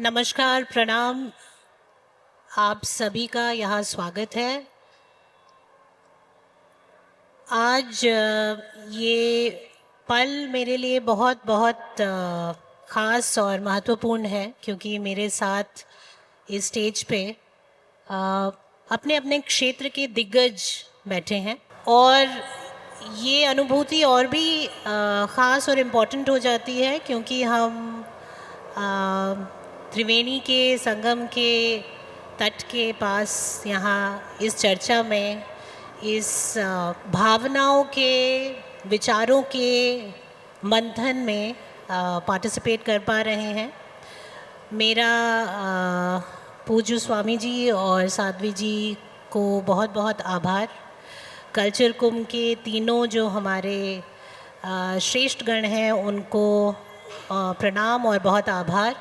नमस्कार, प्रणाम। आप सभी का यहाँ स्वागत है। आज ये पल मेरे लिए बहुत बहुत ख़ास और महत्वपूर्ण है, क्योंकि मेरे साथ इस स्टेज पे अपने अपने क्षेत्र के दिग्गज बैठे हैं और ये अनुभूति और भी ख़ास और इम्पॉर्टेंट हो जाती है, क्योंकि हम त्रिवेणी के संगम के तट के पास यहाँ इस चर्चा में इस भावनाओं के विचारों के मंथन में पार्टिसिपेट कर पा रहे हैं। मेरा पूज्य स्वामी जी और साध्वी जी को बहुत बहुत आभार। कल्चर कुंभ के तीनों जो हमारे श्रेष्ठ गण हैं उनको प्रणाम और बहुत आभार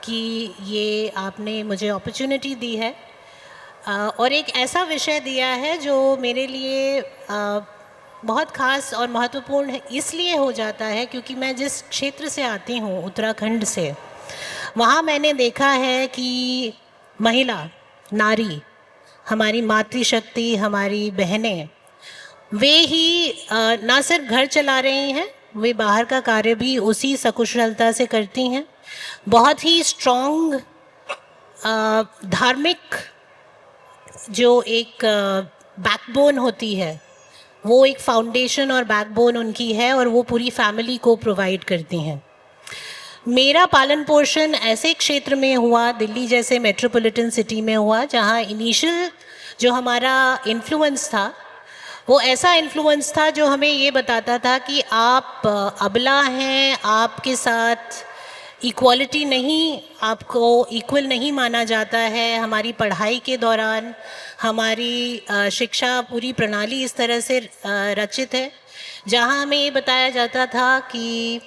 कि ये आपने मुझे अपॉर्चुनिटी दी है और एक ऐसा विषय दिया है जो मेरे लिए बहुत ख़ास और महत्वपूर्ण है। इसलिए हो जाता है क्योंकि मैं जिस क्षेत्र से आती हूँ, उत्तराखंड से, वहाँ मैंने देखा है कि महिला, नारी, हमारी मातृशक्ति, हमारी बहनें, वे ही ना सिर्फ घर चला रही हैं, वे बाहर का कार्य भी उसी सकुशलता से करती हैं। बहुत ही स्ट्रॉन्ग धार्मिक जो एक बैकबोन होती है, वो एक फाउंडेशन और बैकबोन उनकी है और वो पूरी फैमिली को प्रोवाइड करती हैं। मेरा पालन पोषण ऐसे क्षेत्र में हुआ, दिल्ली जैसे मेट्रोपॉलिटन सिटी में हुआ, जहाँ इनिशियल जो हमारा इन्फ्लुएंस था वो ऐसा इन्फ्लुएंस था जो हमें ये बताता था कि आप अबला हैं, आपके साथ इक्वालिटी नहीं, आपको इक्वल नहीं माना जाता है। हमारी पढ़ाई के दौरान हमारी शिक्षा पूरी प्रणाली इस तरह से रचित है जहाँ हमें ये बताया जाता था कि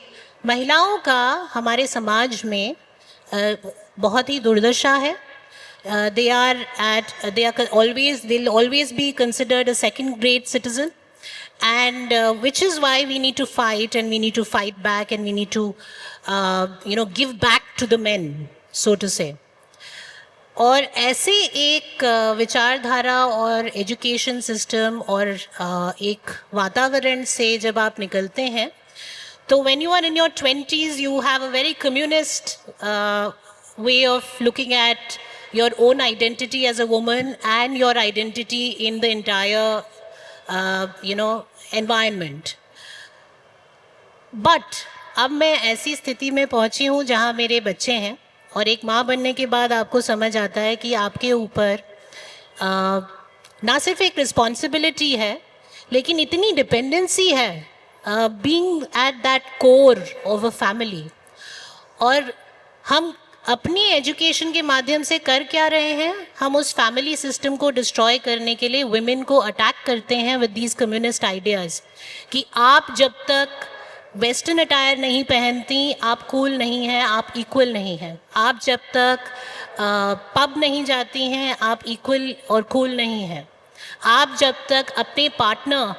महिलाओं का हमारे समाज में बहुत ही दुर्दशा है। they'll always be considered a second grade citizen, and which is why we need to fight, and we need to fight back, and we need to give back to the men, so to say. और ऐसे एक विचारधारा और education system और एक वातावरण से जब आप निकलते हैं तो when you are in your 20s you have a very communist way of looking at your own identity as a woman and your identity in the entire environment. But अब मैं ऐसी स्थिति में पहुंची हूँ जहाँ मेरे बच्चे हैं और एक माँ बनने के बाद आपको समझ आता है कि आपके ऊपर ना सिर्फ एक रिस्पॉन्सिबिलिटी है लेकिन इतनी डिपेंडेंसी है being at that core of a family. और हम अपनी एजुकेशन के माध्यम से कर क्या रहे हैं, हम उस फैमिली सिस्टम को डिस्ट्रॉय करने के लिए वुमेन को अटैक करते हैं विद दीज कम्युनिस्ट आइडियाज़ कि आप जब तक वेस्टर्न अटायर नहीं पहनती आप कूल नहीं हैं, आप इक्वल नहीं हैं। आप जब तक पब नहीं जाती हैं आप इक्वल और कूल नहीं हैं। आप जब तक अपने पार्टनर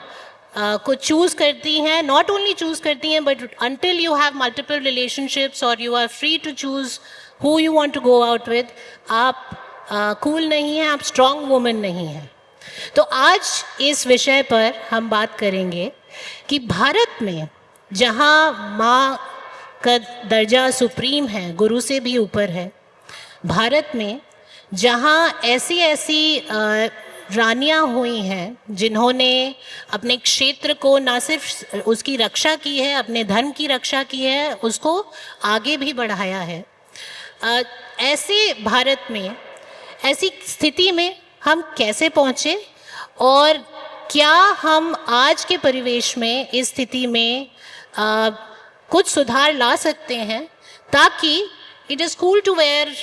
को चूज़ करती हैं, नॉट ओनली चूज़ करती हैं but until you have multiple relationships और you are free to choose who you want to go out with, आप कूल नहीं हैं, आप स्ट्रॉन्ग वुमेन नहीं हैं। तो आज इस विषय पर हम बात करेंगे कि भारत में जहाँ माँ का दर्जा सुप्रीम है, गुरु से भी ऊपर है, भारत में जहाँ ऐसी ऐसी रानियाँ हुई हैं जिन्होंने अपने क्षेत्र को ना सिर्फ उसकी रक्षा की है, अपने धर्म की रक्षा की है, उसको आगे भी बढ़ाया है। ऐसे भारत में, ऐसी स्थिति में हम कैसे पहुँचे और क्या हम आज के परिवेश में इस स्थिति में कुछ सुधार ला सकते हैं ताकि it is cool to wear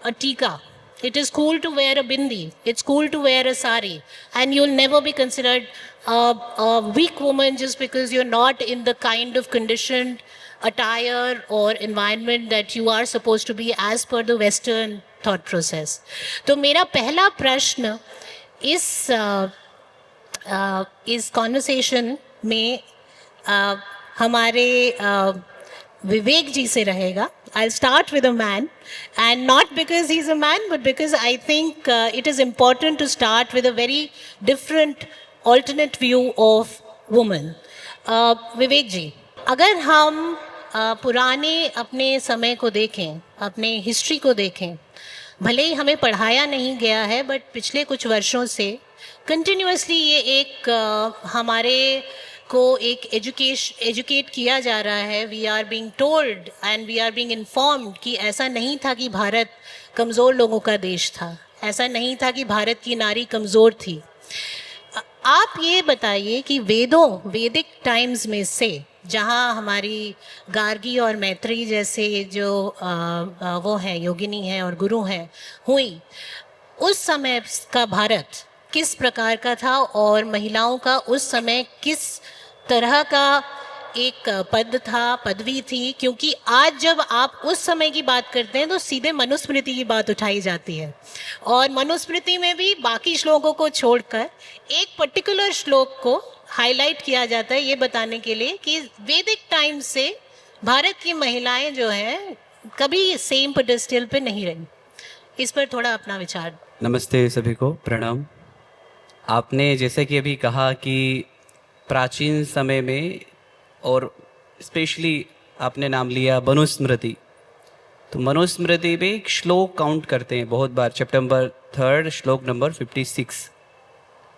a tika, it is cool to wear a bindi, it's cool to wear a sari, and you'll never be considered a weak woman just because you're not in the kind of conditioned attire or environment that you are supposed to be as per the Western thought process. तो मेरा पहला प्रश्न इस conversation में हमारे विवेक जी से रहेगा. I'll start with a man, and not because he's a man, but because I think it is important to start with a very different alternate view of woman. विवेक जी, अगर हम पुराने अपने समय को देखें, अपने हिस्ट्री को देखें, भले ही हमें पढ़ाया नहीं गया है, बट पिछले कुछ वर्षों से कंटिन्यूसली ये एक हमारे को एक एजुकेट किया जा रहा है. We are being told and we are being informed कि ऐसा नहीं था कि भारत कमज़ोर लोगों का देश था, ऐसा नहीं था कि भारत की नारी कमज़ोर थी. आप ये बताइए कि वैदिक टाइम्स में से, जहाँ हमारी गार्गी और मैत्री जैसे जो वो हैं, योगिनी हैं और गुरु हैं, हुई, उस समय का भारत किस प्रकार का था और महिलाओं का उस समय किस तरह का एक पद था, पदवी थी? क्योंकि आज जब आप उस समय की बात करते हैं तो सीधे मनुस्मृति की बात उठाई जाती है, और मनुस्मृति में भी बाकी श्लोकों को छोड़कर एक पर्टिकुलर श्लोक को हाईलाइट किया जाता है ये बताने के लिए कि वैदिक टाइम से भारत की महिलाएं जो हैं कभी सेम पेडेस्टल पे नहीं रही. इस पर थोड़ा अपना विचार. नमस्ते सभी को, प्रणाम. आपने जैसे कि अभी कहा कि प्राचीन समय में, और स्पेशली आपने नाम लिया मनुस्मृति, तो मनुस्मृति में एक श्लोक काउंट करते हैं बहुत बार, चैप्टर नंबर 3 श्लोक नंबर 56,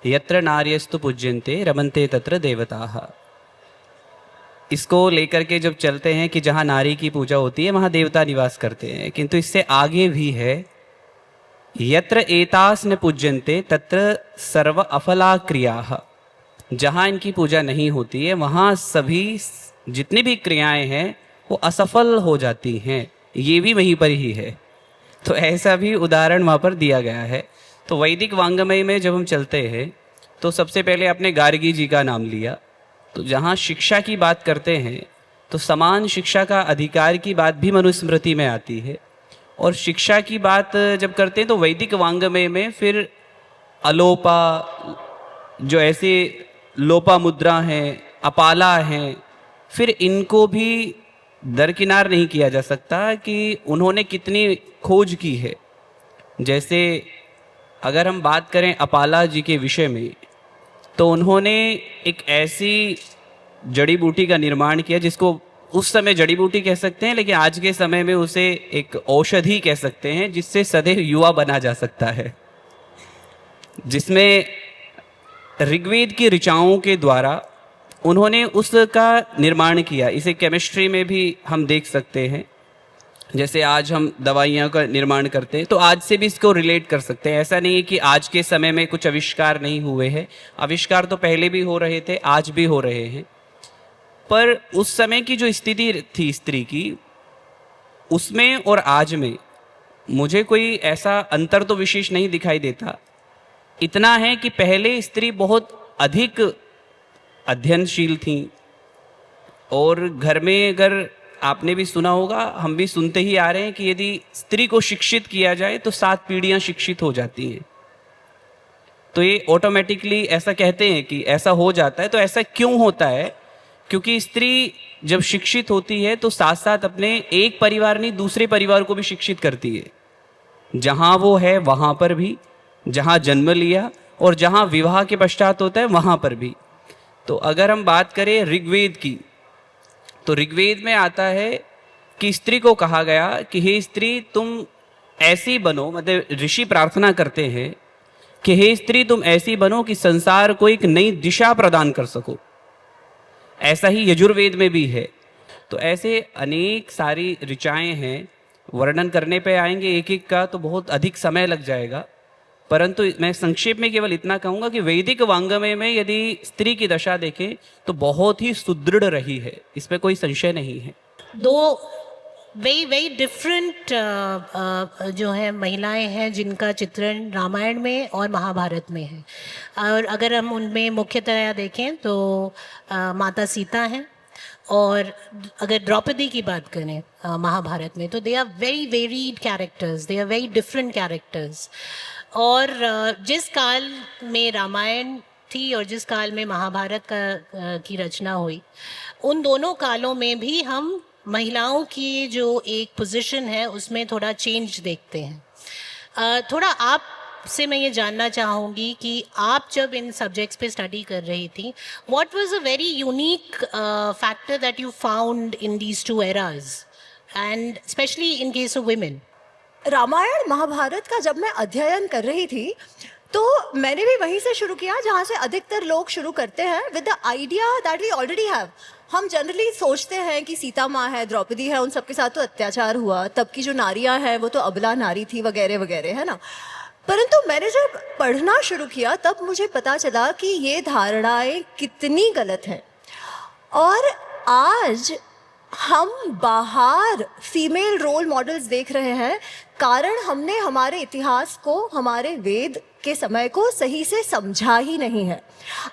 यत्र नार्यस्तु पूज्यन्ते रमन्ते तत्र देवताः. इसको लेकर के जब चलते हैं कि जहाँ नारी की पूजा होती है वहाँ देवता निवास करते हैं, किंतु इससे आगे भी है, यत्र एतास न पूज्यन्ते तत्र सर्व अफला क्रियाः. जहाँ इनकी पूजा नहीं होती है वहाँ सभी जितनी भी क्रियाएं हैं वो असफल हो जाती हैं. ये भी वहीं पर ही है. तो ऐसा भी उदाहरण वहाँ पर दिया गया है. तो वैदिक वांग्मय में जब हम चलते हैं तो सबसे पहले आपने गार्गी जी का नाम लिया. तो जहाँ शिक्षा की बात करते हैं तो समान शिक्षा का अधिकार की बात भी मनुस्मृति में आती है. और शिक्षा की बात जब करते हैं तो वैदिक वांग्मय में फिर अलोपा, जो ऐसे लोपा मुद्रा हैं, अपाला हैं, फिर इनको भी दरकिनार नहीं किया जा सकता कि उन्होंने कितनी खोज की है. जैसे अगर हम बात करें अपाला जी के विषय में, तो उन्होंने एक ऐसी जड़ी बूटी का निर्माण किया जिसको उस समय जड़ी बूटी कह सकते हैं, लेकिन आज के समय में उसे एक औषधि कह सकते हैं, जिससे सदैव युवा बना जा सकता है. जिसमें ऋग्वेद की ऋचाओं के द्वारा उन्होंने उसका निर्माण किया. इसे केमिस्ट्री में भी हम देख सकते हैं. जैसे आज हम दवाइयाँ का निर्माण करते हैं तो आज से भी इसको रिलेट कर सकते हैं. ऐसा नहीं है कि आज के समय में कुछ आविष्कार नहीं हुए हैं. आविष्कार तो पहले भी हो रहे थे, आज भी हो रहे हैं. पर उस समय की जो स्थिति थी स्त्री की, उसमें और आज में मुझे कोई ऐसा अंतर तो विशेष नहीं दिखाई देता. इतना है कि पहले स्त्री बहुत अधिक अध्ययनशील थी, और घर में अगर आपने भी सुना होगा, हम भी सुनते ही आ रहे हैं कि यदि स्त्री को शिक्षित किया जाए तो 7 पीढ़ियां शिक्षित हो जाती हैं. तो ये ऑटोमेटिकली ऐसा कहते हैं कि ऐसा हो जाता है. तो ऐसा क्यों होता है? क्योंकि स्त्री जब शिक्षित होती है तो साथ साथ अपने एक परिवार नहीं दूसरे परिवार को भी शिक्षित करती है. जहाँ वो है वहाँ पर भी, जहाँ जन्म लिया और जहाँ विवाह के पश्चात होता है वहाँ पर भी. तो अगर हम बात करें ऋग्वेद की, तो ऋग्वेद में आता है कि स्त्री को कहा गया कि हे स्त्री तुम ऐसी बनो, मतलब ऋषि प्रार्थना करते हैं कि हे स्त्री तुम ऐसी बनो कि संसार को एक नई दिशा प्रदान कर सको. ऐसा ही यजुर्वेद में भी है. तो ऐसे अनेक सारी ऋचाएं हैं. वर्णन करने पे आएंगे एक एक का तो बहुत अधिक समय लग जाएगा, परंतु मैं संक्षेप में केवल इतना कहूँगा कि वैदिक वांग्मय में यदि स्त्री की दशा देखें तो बहुत ही सुदृढ़ रही है, इसमें कोई संशय नहीं है. दो वेरी डिफरेंट जो है महिलाएं हैं जिनका चित्रण रामायण में और महाभारत में है. और अगर हम उनमें मुख्यतया देखें तो माता सीता हैं, और अगर द्रौपदी की बात करें महाभारत में, तो they are very varied characters, they are very different characters. और जिस काल में रामायण थी और जिस काल में महाभारत की रचना हुई, उन दोनों कालों में भी हम महिलाओं की जो एक पोजीशन है उसमें थोड़ा चेंज देखते हैं। थोड़ा आपसे मैं ये जानना चाहूँगी कि आप जब इन सब्जेक्ट्स पे स्टडी कर रही थी, what was a very unique factor that you found in these two eras and especially in case of women? Ramayana Mahabharata का जब मैं अध्ययन कर रही थी तो मैंने भी वहीं से शुरू किया जहाँ से अधिकतर लोग शुरू करते हैं, with the idea that we already have. हम जनरली सोचते हैं कि सीता माँ है, द्रौपदी है, उन सबके साथ तो अत्याचार हुआ, तब की जो नारियाँ हैं वो तो अबला नारी थी वगैरह वगैरह, है ना। परंतु मैंने जब पढ़ना शुरू किया तब मुझे पता चला कि ये धारणाएं कितनी गलत हैं। और आज हम बाहर फीमेल रोल मॉडल्स देख रहे हैं, कारण हमने हमारे इतिहास को, हमारे वेद के समय को सही से समझा ही नहीं है।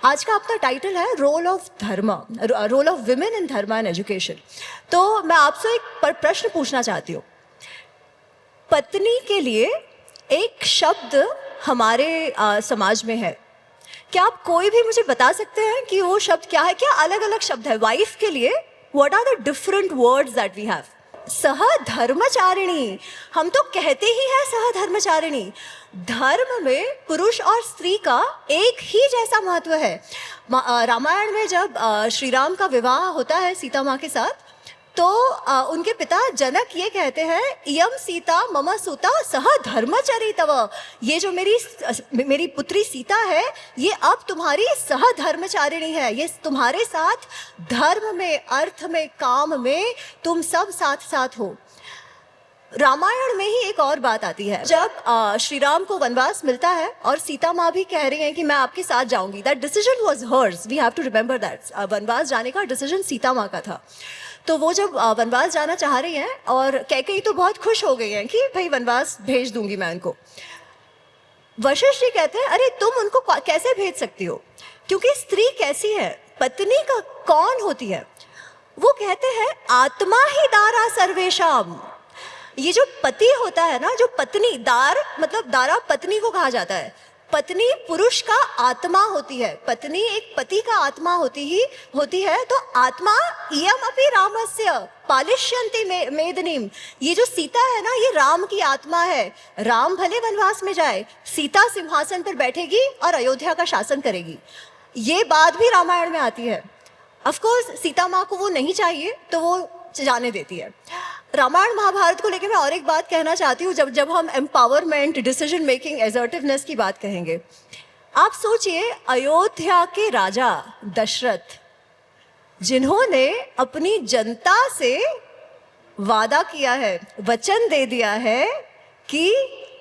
आज का अपना टाइटल है रोल ऑफ धर्म, रोल ऑफ विमेन इन धर्म एंड एजुकेशन। तो मैं आपसे एक प्रश्न पूछना चाहती हूँ। पत्नी के लिए एक शब्द हमारे समाज में है, क्या आप कोई भी मुझे बता सकते हैं कि वो शब्द क्या है? क्या अलग अलग शब्द है वाइफ के लिए? What are the different words that we have? सहधर्मचारिणी, हम तो कहते ही हैं सहधर्मचारिणी। धर्म में पुरुष और स्त्री का एक ही जैसा महत्व है। रामायण में जब श्री राम का विवाह होता है सीता माँ के साथ, तो उनके पिता जनक ये कहते हैं, इयम सीता मम सुता सह धर्मचरी तव, ये जो मेरी पुत्री सीता है ये अब तुम्हारी सह धर्मचारिणी है, ये तुम्हारे साथ धर्म में, अर्थ में, काम में तुम सब साथ साथ हो। रामायण में ही एक और बात आती है, जब श्री राम को वनवास मिलता है और सीता माँ भी कह रही हैं कि मैं आपके साथ जाऊंगी। That decision was hers, we have to remember that. वनवास जाने का डिसीजन सीता माँ का था। तो वो जब वनवास जाना चाह रही हैं और कैकेयी तो बहुत खुश हो गई हैं कि भाई वनवास भेज दूंगी मैं उनको। वशिष्ठ जी कहते हैं, अरे तुम उनको कैसे भेज सकती हो, क्योंकि स्त्री कैसी है, पत्नी का कौन होती है? वो कहते हैं आत्मा ही दारा सर्वेशाम। ये जो पति होता है ना, जो पत्नी, दार मतलब दारा पत्नी को कहा जाता है। पत्नी पुरुष का आत्मा होती है, पत्नी एक पति का आत्मा होती है। तो आत्मा इयम अपि रामस्य पालिष्यन्ति मेदिनीम, ये जो सीता है ना, ये राम की आत्मा है। राम भले वनवास में जाए, सीता सिंहासन पर बैठेगी और अयोध्या का शासन करेगी। ये बात भी रामायण में आती है। ऑफ कोर्स सीता माँ को वो नहीं चाहिए तो वो जाने देती है। रामायण महाभारत को लेकर मैं और एक बात कहना चाहती हूँ। जब हम एम्पावरमेंट, डिसीजन मेकिंग, एसर्टिवनेस की बात कहेंगे, आप सोचिए अयोध्या के राजा दशरथ, जिन्होंने अपनी जनता से वादा किया है, वचन दे दिया है कि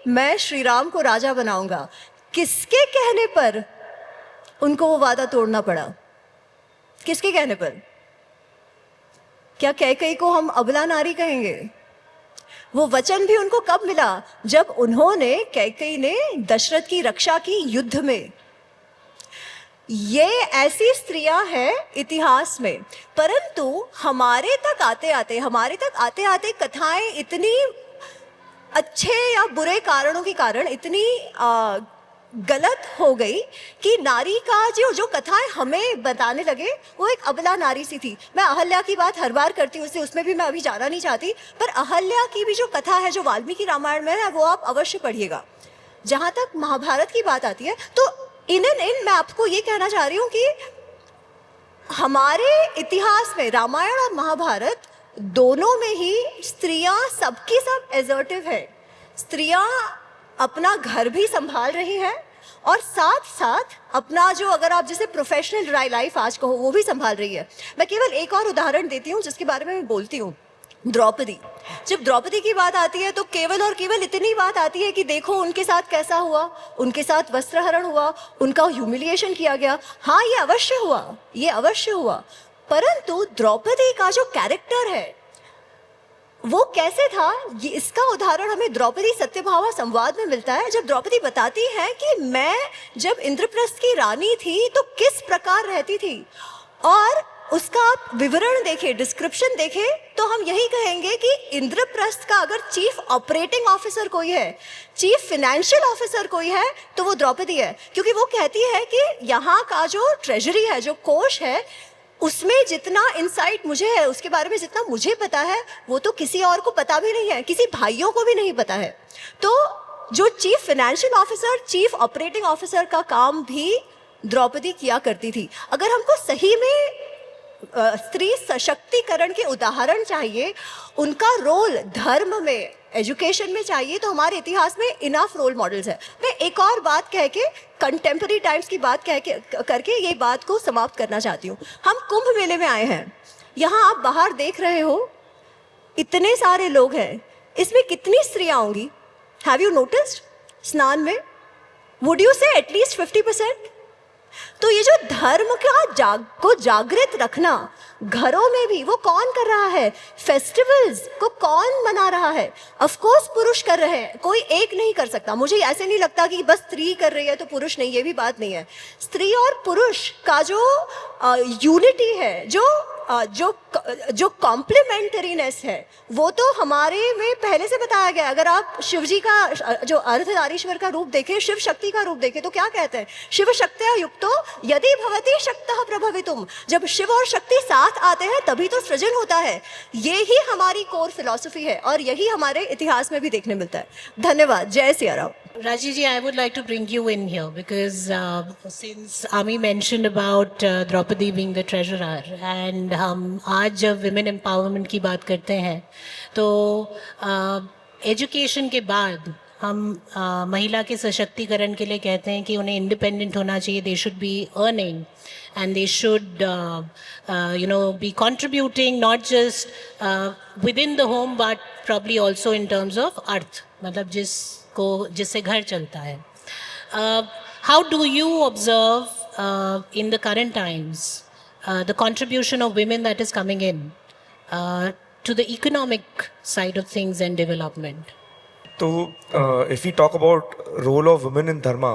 मैं श्री राम को राजा बनाऊंगा, किसके कहने पर उनको वो वादा तोड़ना पड़ा? किसके कहने पर? क्या कैकेयी को हम अबला नारी कहेंगे? वो वचन भी उनको कब मिला? जब उन्होंने, कैकेयी ने दशरथ की रक्षा की युद्ध में। ये ऐसी स्त्रियां हैं इतिहास में, परंतु हमारे तक आते आते कथाएं इतनी अच्छे या बुरे कारणों के कारण इतनी गलत हो गई कि नारी का जो कथाएं हमें बताने लगे वो एक अबला नारी सी थी। मैं अहल्या की बात हर बार करती हूँ, उसमें भी मैं अभी जाना नहीं चाहती, पर अहल्या की भी जो कथा है जो वाल्मीकि रामायण में है वो आप अवश्य पढ़िएगा। जहाँ तक महाभारत की बात आती है तो इन मैं आपको ये कहना चाह रही हूँ कि हमारे इतिहास में रामायण और महाभारत दोनों में ही स्त्रियाँ सबकी सब एसर्टिव है। स्त्रियाँ अपना घर भी संभाल रही है और साथ साथ अपना जो, अगर आप जिसे प्रोफेशनल लाइफ आज कहो, वो भी संभाल रही है। मैं केवल एक और उदाहरण देती हूँ जिसके बारे में मैं बोलती हूँ। द्रौपदी, जब द्रौपदी की बात आती है तो केवल और केवल इतनी बात आती है कि देखो उनके साथ कैसा हुआ, उनके साथ वस्त्रहरण हुआ, उनका ह्यूमिलिएशन किया गया। हाँ, ये अवश्य हुआ, परंतु द्रौपदी का जो कैरेक्टर है वो कैसे था, ये इसका उदाहरण हमें द्रौपदी सत्यभामा संवाद में मिलता है। जब द्रौपदी बताती है कि मैं जब इंद्रप्रस्थ की रानी थी तो किस प्रकार रहती थी, और उसका आप विवरण देखें, डिस्क्रिप्शन देखें, तो हम यही कहेंगे कि इंद्रप्रस्थ का अगर चीफ ऑपरेटिंग ऑफिसर कोई है, चीफ फाइनेंशियल ऑफिसर कोई है, तो वो द्रौपदी है। क्योंकि वो कहती है कि यहाँ का जो ट्रेजरी है, जो कोष है, उसमें जितना इंसाइट मुझे है, उसके बारे में जितना मुझे पता है, वो तो किसी और को पता भी नहीं है, किसी भाइयों को भी नहीं पता है। तो जो chief financial officer, chief operating officer का काम भी द्रौपदी किया करती थी। अगर हमको सही में स्त्री सशक्तिकरण के उदाहरण चाहिए, उनका रोल धर्म में, एजुकेशन में चाहिए, तो हमारे इतिहास में इनफ रोल मॉडल्स है। मैं एक और बात कह के, कंटेम्पररी टाइम्स की बात कह के करके ये बात को समाप्त करना चाहती हूँ। हम कुंभ मेले में आए हैं, यहाँ आप बाहर देख रहे हो इतने सारे लोग हैं, इसमें कितनी स्त्रियां होंगी? Have you noticed? स्नान में वुड यू से एटलीस्ट 50%? तो ये जो धर्म का को जागृत रखना घरों में भी, वो कौन कर रहा है? फेस्टिवल्स को कौन मना रहा है? ऑफ कोर्स पुरुष कर रहे हैं, कोई एक नहीं कर सकता। मुझे ऐसे नहीं लगता कि बस स्त्री कर रही है तो पुरुष नहीं, ये भी बात नहीं है। स्त्री और पुरुष का जो यूनिटी है, जो कॉम्प्लीमेंटरीनेस है, वो तो हमारे में पहले से बताया गया। अगर आप शिव जी का जो अर्धनारीश्वर का रूप देखें, शिव शक्ति का रूप देखें, तो क्या कहते हैं? शिव शक्त्या युक्तो यदि भवति शक्तः प्रभवितुम। जब शिव और शक्ति साथ आते हैं तभी तो सृजन होता है। ये ही हमारी कोर फिलॉसफी है और यही हमारे इतिहास में भी देखने मिलता है। धन्यवाद। जय Siya Ram. Raji ji, I would like to bring you in here because since Ami mentioned about Draupadi being the treasurer, and हम आज जब women empowerment की बात करते हैं तो education के बाद हम महिला के सशक्तिकरण के लिए कहते हैं कि उन्हें independent होना चाहिए, they should be earning and they should be contributing not just within the home but probably also in terms of अर्थ, मतलब जिससे घर चलता है। How do you observe in the current times the contribution of women that is coming in to the economic side of things and development? तो if we talk about role of women in dharma,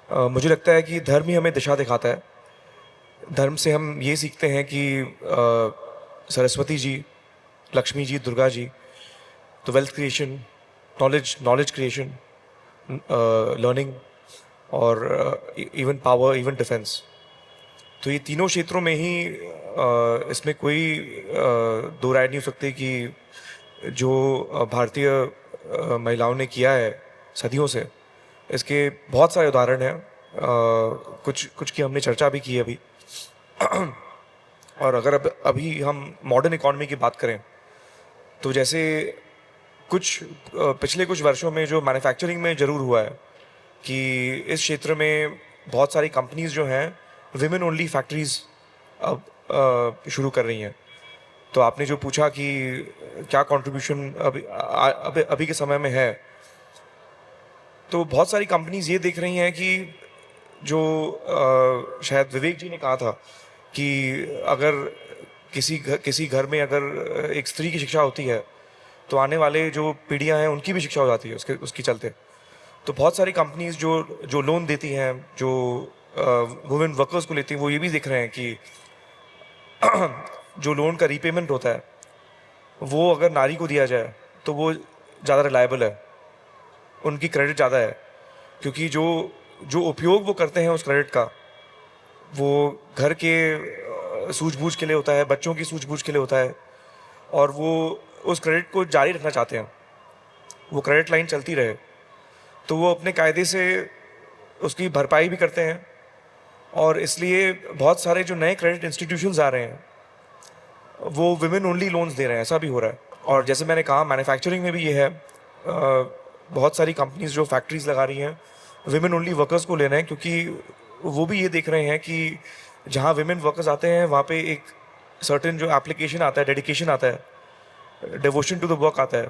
मुझे लगता है कि धर्म ही हमें दिशा दिखाता है। धर्म से हम ये सीखते हैं कि सरस्वती जी, लक्ष्मी जी, दुर्गा जी, तो wealth creation, knowledge creation, learning और इवन पावर, इवन डिफेंस, तो ये तीनों क्षेत्रों में ही इसमें कोई दो राय नहीं हो सकती कि जो भारतीय महिलाओं ने किया है सदियों से, इसके बहुत सारे उदाहरण हैं। कुछ की हमने चर्चा भी की अभी। और अगर अभी हम मॉडर्न इकोनॉमी की बात करें तो जैसे पिछले कुछ वर्षों में जो मैन्युफैक्चरिंग में ज़रूर हुआ है कि इस क्षेत्र में बहुत सारी कंपनीज जो हैं विमेन ओनली फैक्ट्रीज अब शुरू कर रही हैं। तो आपने जो पूछा कि क्या कंट्रीब्यूशन अभी के समय में है, तो बहुत सारी कंपनीज ये देख रही हैं कि जो शायद विवेक जी ने कहा था कि अगर किसी घर में अगर एक स्त्री की शिक्षा होती है तो आने वाले जो पीढ़ियां हैं उनकी भी शिक्षा हो जाती है उसकी चलते। तो बहुत सारी कंपनीज जो लोन देती हैं, जो वुमेन वर्कर्स को लेती हैं, वो ये भी देख रहे हैं कि जो लोन का रीपेमेंट होता है वो अगर नारी को दिया जाए तो वो ज़्यादा रिलायबल है, उनकी क्रेडिट ज़्यादा है, क्योंकि जो उपयोग वो करते हैं उस क्रेडिट का वो घर के सूझबूझ के लिए होता है, बच्चों की सूझबूझ के लिए होता है, और वो उस क्रेडिट को जारी रखना चाहते हैं, वो क्रेडिट लाइन चलती रहे। तो वो अपने कायदे से उसकी भरपाई भी करते हैं, और इसलिए बहुत सारे जो नए क्रेडिट इंस्टीट्यूशंस आ रहे हैं वो विमेन ओनली लोन्स दे रहे हैं, ऐसा भी हो रहा है। और जैसे मैंने कहा मैन्युफैक्चरिंग में भी ये है, बहुत सारी कंपनीज जो फैक्ट्रीज लगा रही हैं विमेन ओनली वर्कर्स को ले रहे हैं, क्योंकि वो भी ये देख रहे हैं कि जहाँ विमेन वर्कर्स आते हैं वहाँ पे एक सर्टेन जो एप्लीकेशन आता है, डेडिकेशन आता है, डिवोशन टू द वर्क आता है,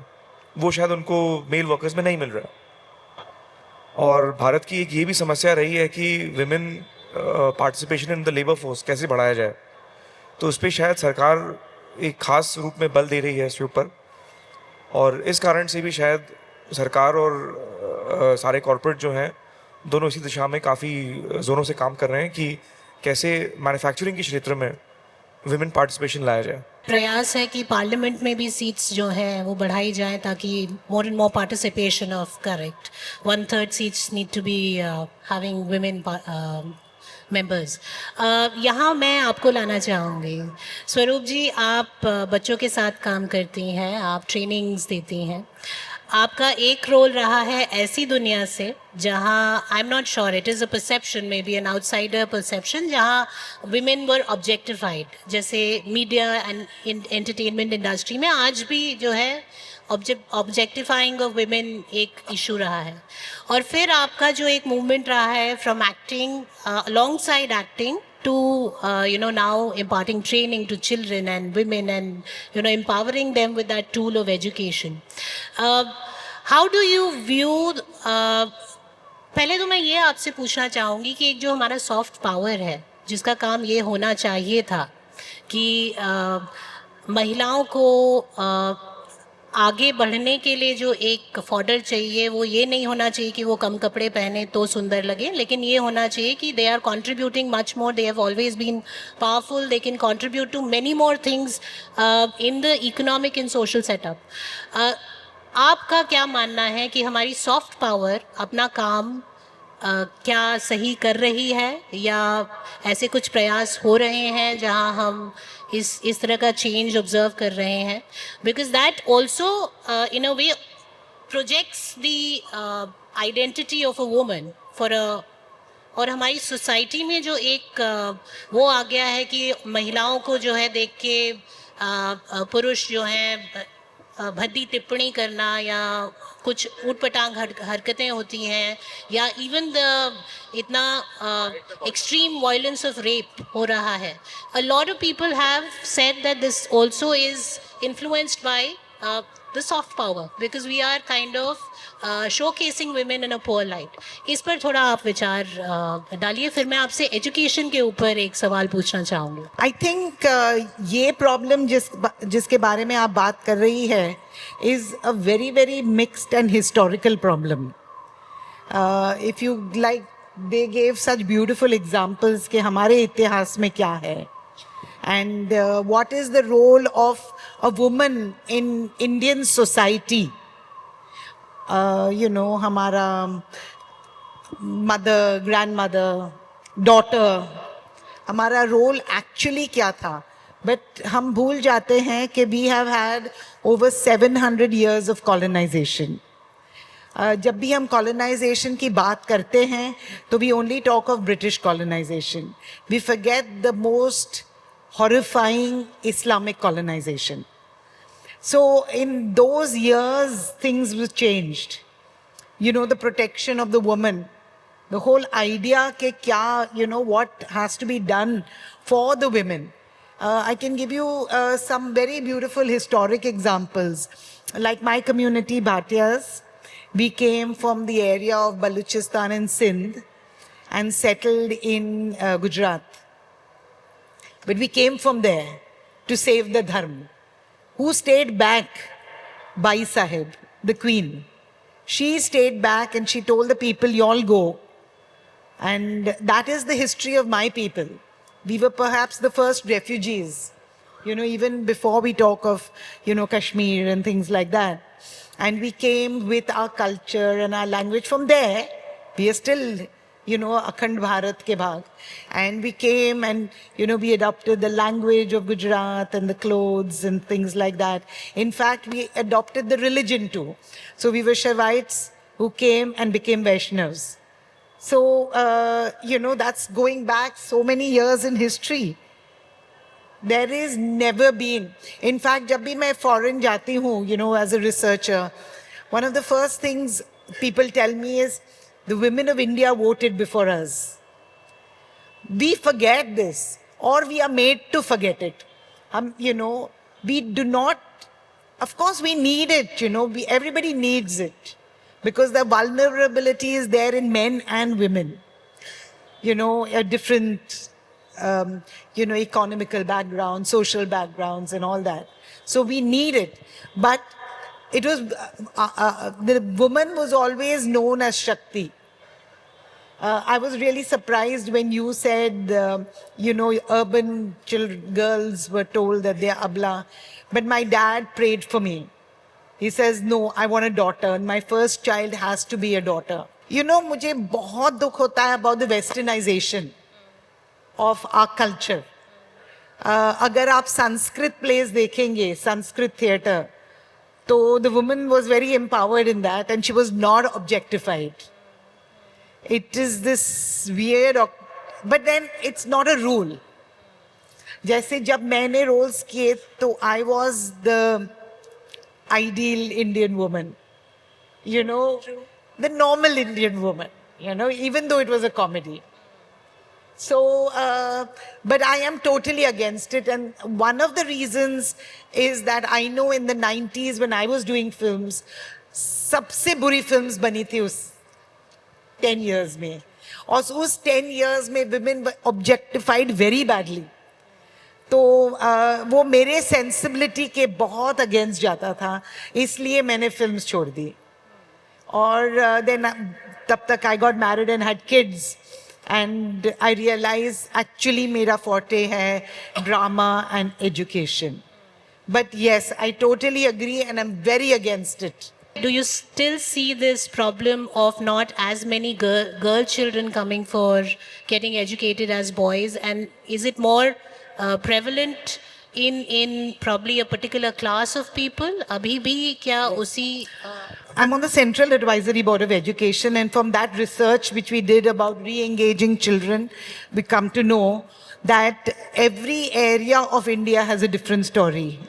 वो शायद उनको मेल वर्कर्स में नहीं मिल रहा। और भारत की एक ये भी समस्या रही है कि women participation in the labour force कैसे बढ़ाया जाए, तो उस पर शायद सरकार एक ख़ास रूप में बल दे रही है इसके ऊपर। और इस कारण से भी शायद सरकार और सारे कॉरपोरेट जो हैं दोनों इसी दिशा में काफ़ी ज़ोरों से काम कर रहे हैं कि कैसे मैन्युफैक्चरिंग के क्षेत्र में विमेन पार्टिसिपेशन लाया जाए। प्रयास है कि पार्लियामेंट में भी सीट्स जो हैं वो बढ़ाई जाएं ताकि more and more participation of correct 1/3 seats need to be having members, यहाँ मैं आपको लाना चाहूँगी। स्वरूप जी, आप बच्चों के साथ काम करती हैं, आप ट्रेनिंग्स देती हैं। आपका एक रोल रहा है ऐसी दुनिया से जहाँ I am not sure, it is a perception, may be an outsider perception, जहाँ विमेन वर ऑब्जेक्टिफाइड, जैसे मीडिया एंड एंटरटेनमेंट इंडस्ट्री में आज भी जो है ऑब्जेक्टिफाइंग ऑफ विमेन एक इशू रहा है। और फिर आपका जो एक मूवमेंट रहा है from acting along side acting to now imparting training to children and women and empowering them with that tool of education. How do you view पहले तो मैं ये आपसे पूछना चाहूँगी कि एक जो हमारा सॉफ्ट पावर है, जिसका काम ये होना चाहिए था कि महिलाओं को आगे बढ़ने के लिए जो एक फॉडर चाहिए, वो ये नहीं होना चाहिए कि वो कम कपड़े पहने तो सुंदर लगे, लेकिन ये होना चाहिए कि they are contributing much more, they have always been powerful, they can contribute to many more things in the economic and social setup. आपका क्या मानना है कि हमारी सॉफ्ट पावर अपना काम क्या सही कर रही है, या ऐसे कुछ प्रयास हो रहे हैं जहां हम इस तरह का चेंज ऑब्जर्व कर रहे हैं? Because that also in a way projects the identity of a woman for a, और हमारी सोसाइटी में जो एक वो आ गया है कि महिलाओं को जो है देख के पुरुष जो हैं भद्दी टिप्पणी करना, या कुछ ऊटपटांग हरकतें होती हैं, या इवन द इतना एक्सट्रीम वायलेंस ऑफ रेप हो रहा है. A lot of people have said that this also is influenced by the soft power because we are kind of showcasing women in a poor light. इस पर थोड़ा आप विचार डालिए, फिर मैं आपसे एजुकेशन के ऊपर एक सवाल पूछना चाहूँगी. आई थिंक ये प्रॉब्लम जिसके बारे में आप बात कर रही है is a very very mixed and historical problem. If you like they gave such beautiful examples कि हमारे इतिहास में क्या है and what is the role of a woman in Indian society. You know, हमारा mother, grandmother, daughter, हमारा role actually क्या था. बट हम भूल जाते हैं कि we have had over 700 years of colonization. जब भी हम colonization की बात करते हैं तो we only talk of British colonization. We forget the most horrifying Islamic colonization. So in those years, things were changed. You know, the protection of the woman, the whole idea ke kya, you know, what has to be done for the women. I can give you some very beautiful historic examples. Like my community, Bhatiyas, we came from the area of Baluchistan and Sindh and settled in Gujarat. But we came from there to save the dharma. Who stayed back? Bai Sahib, the queen. She stayed back and she told the people, you all go. And that is the history of my people. We were perhaps the first refugees, you know, even before we talk of, you know, Kashmir and things like that. And we came with our culture and our language from there. We are still, you know, Akhand Bharat ke bhag. And we came and, you know, we adopted the language of Gujarat and the clothes and things like that. In fact, we adopted the religion too. So we were Shaivites who came and became Vaishnavas. So, you know, that's going back so many years in history. There is never been. In fact, jab bhi main foreign jati hu, you know, as a researcher, one of the first things people tell me is, the women of India voted before us. We forget this, or we are made to forget it. You know, we do not, of course we need it, you know, everybody needs it. Because the vulnerability is there in men and women. You know, a different, you know, economical background, social backgrounds and all that. So we need it. But it was, the woman was always known as Shakti. I was really surprised when you said, you know, urban girls were told that they are abla. But my dad prayed for me. He says, no, I want a daughter. And my first child has to be a daughter. You know, मुझे बहुत दुख होता है about the westernization. of our culture. अगर आप Sanskrit plays देखेंगे, Sanskrit theatre, तो the woman was very empowered in that and she was not objectified. It is this weird, but then it's not a rule. जैसे जब मैंने roles किए तो I was the ideal Indian woman, you know, the normal Indian woman, you know, even though it was a comedy. So, but I am totally against it. And one of the reasons is that I know in the 90s when I was doing films, सबसे बुरी films बनी थी उस 10 years में. और उस 10 years में women were objectified very badly. तो वो मेरे सेंसिबिलिटी के बहुत अगेंस्ट जाता था, इसलिए मैंने फिल्म्स छोड़ दी. और देन तब तक I got married and had kids and I realise actually मेरा फोर्टे है drama and education. But yes, I totally agree and I am very against it. Do you still see this problem of not as many girl children coming for getting educated as boys, and is it more prevalent in probably a particular class of people? Abhi bhi kya usi I'm on the Central Advisory Board of Education, and from that research which we did about re-engaging children, we come to know that every area of India has a different story.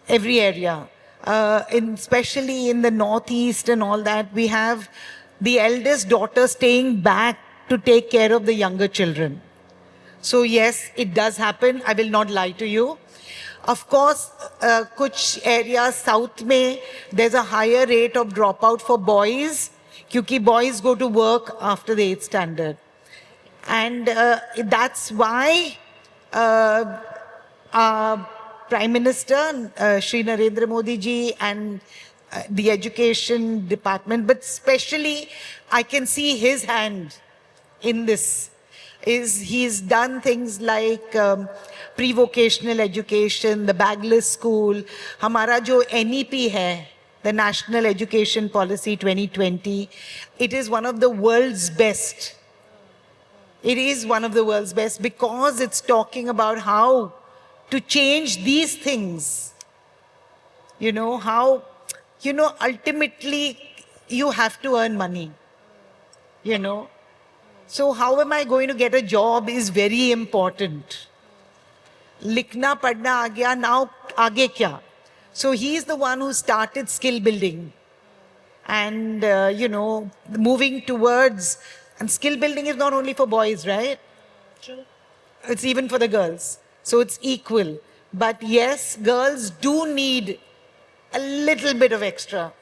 Every area. Especially in the Northeast and all that, we have the eldest daughter staying back to take care of the younger children. So yes, it does happen. I will not lie to you. Of course, कुछ areas south में there's a higher rate of dropout for boys, क्योंकि boys go to work after the 8th standard, and that's why Prime Minister Shri Narendra Modi ji and the Education Department, but especially I can see his hand in this. He's done things like pre-vocational education, the bagless school. हमारा जो NEP है, the National Education Policy 2020, it is one of the world's best. It is one of the world's best because it's talking about how to change these things. You know, how, you know, ultimately you have to earn money, you know. So how am I going to get a job is very important. Likhna padna aa gaya, now aage kya? So he is the one who started skill building and, you know, moving towards, and skill building is not only for boys, right? True. It's even for the girls. So it's equal. But yes, girls do need a little bit of extra.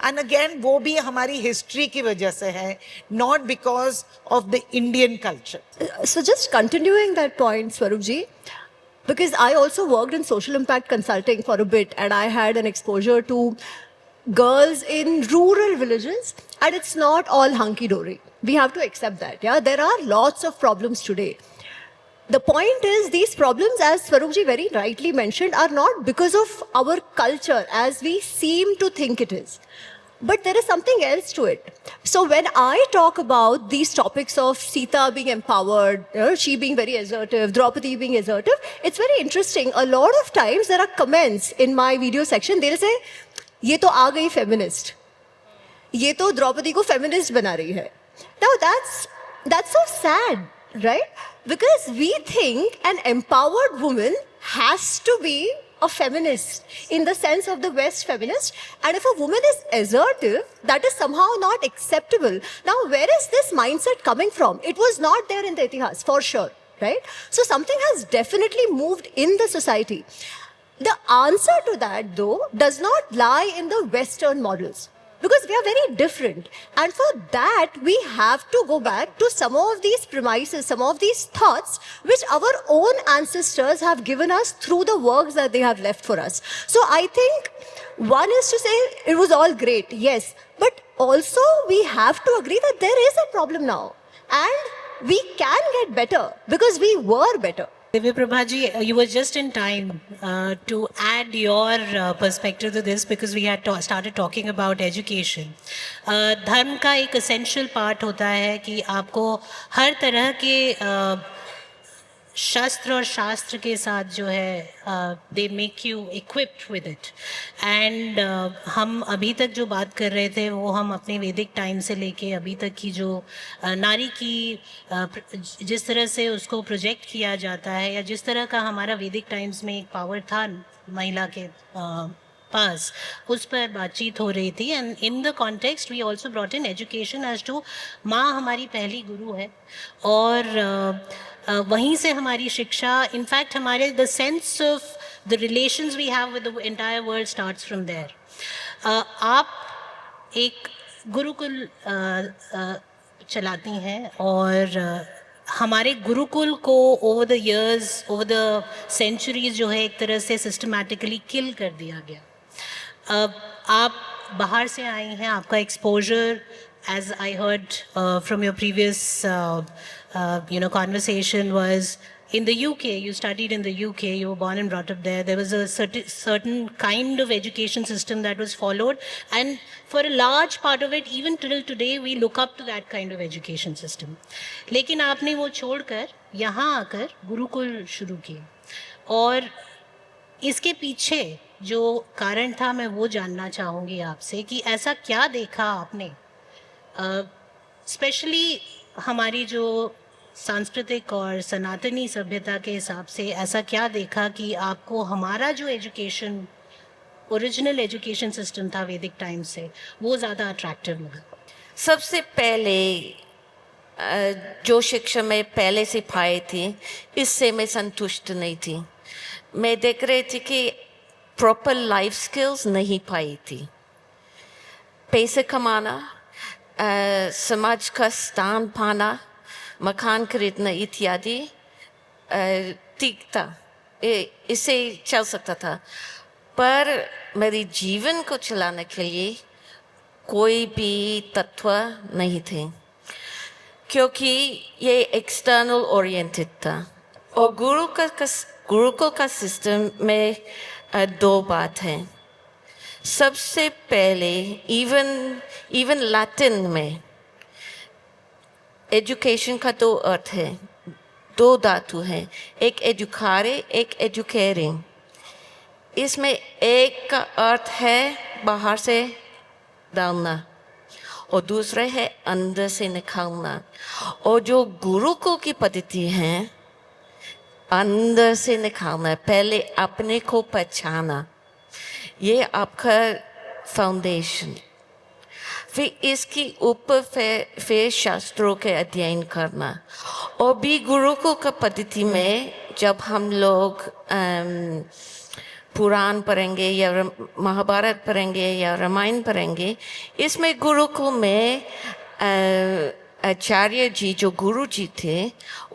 And again, वो भी हमारी history की वजह से है, not because of the Indian culture. So just continuing that point, Swaroop ji, because I also worked in social impact consulting for a bit and I had an exposure to girls in rural villages, and it's not all hunky-dory. We have to accept that. Yeah, there are lots of problems today. The point is, these problems, as Swaroop ji very rightly mentioned, are not because of our culture as we seem to think it is. But there is something else to it. So when I talk about these topics of Sita being empowered, you know, she being very assertive, Draupadi being assertive, it's very interesting. A lot of times there are comments in my video section, they'll say, ये तो आ गई feminist. ये तो द्रौपदी को feminist बना रही है. Now that's so sad, right? Because we think an empowered woman has to be a feminist in the sense of the West feminist, and if a woman is assertive, that is somehow not acceptable. Now, where is this mindset coming from? It was not there in the Itihas, for sure, right? So something has definitely moved in the society. The answer to that, though, does not lie in the Western models, because we are very different. And for that, we have to go back to some of these premises, some of these thoughts, which our own ancestors have given us through the works that they have left for us. So I think one is to say it was all great, yes, but also we have to agree that there is a problem now. And we can get better because we were better. Divya Prabha ji, you were just in time to add your perspective to this because we had started talking about education. धर्म का एक essential part होता है कि आपको हर तरह के शस्त्र और शास्त्र के साथ जो है they make you equipped with it and हम अभी तक जो बात कर रहे थे वो हम अपने वैदिक टाइम से लेके अभी तक की जो नारी की जिस तरह से उसको प्रोजेक्ट किया जाता है या जिस तरह का हमारा वैदिक टाइम्स में एक पावर था महिला के पास, उस पर बातचीत हो रही थी. And in the context we also brought in education as to माँ हमारी पहली गुरु है और वहीं से हमारी शिक्षा, इनफैक्ट हमारे the sense of the relations we have with the entire world starts from there. आप एक गुरुकुल चलाती हैं और हमारे गुरुकुल को over the years, over the centuries जो है एक तरह से सिस्टमैटिकली किल कर दिया गया. आप बाहर से आई हैं, आपका exposure, as I heard from your previous conversation, was in the UK. You studied in the UK, you were born and brought up there. There was a certain kind of education system that was followed, and for a large part of it, even till today, we look up to that kind of education system. लेकिन आपने वो छोड़कर यहाँ आकर गुरुकुल शुरू किए और इसके पीछे जो कारण था मैं वो जानना चाहूँगी आपसे कि ऐसा क्या देखा आपने, स्पेशली हमारी जो सांस्कृतिक और सनातनी सभ्यता के हिसाब से ऐसा क्या देखा कि आपको हमारा जो एजुकेशन, ओरिजिनल एजुकेशन सिस्टम था वैदिक टाइम से, वो ज़्यादा अट्रैक्टिव लगा? सबसे पहले जो शिक्षा मैं पहले से पाई थी, इससे मैं संतुष्ट नहीं थी. मैं देख रही थी कि प्रॉपर लाइफ स्किल्स नहीं पाई थी. पैसे कमाना, समाज का स्थान पाना, मकान खरीदना इत्यादि ठीक था, इससे चल सकता था. पर मेरे जीवन को चलाने के लिए कोई भी तत्व नहीं थे, क्योंकि ये एक्सटर्नल ओरिएंटेड था. और गुरुकुल का सिस्टम में दो बात हैं. सबसे पहले इवन लैटिन में एजुकेशन का दो अर्थ है, दो धातु हैं, एक एजुकारे, एक एजुकेरिंग. इसमें एक का अर्थ है बाहर से डालना और दूसरा है अंदर से निकालना. और जो गुरुकुल की पद्धति है, अंदर से निकालना, पहले अपने को पहचाना, ये आपका फाउंडेशन. फिर इसके ऊपर फिर शास्त्रों के अध्ययन करना. और भी गुरुकुल का पद्धति में जब हम लोग पुराण पढ़ेंगे या महाभारत पढ़ेंगे या रामायण पढ़ेंगे, इसमें गुरुकुल में आचार्य जी, जो गुरु जी थे,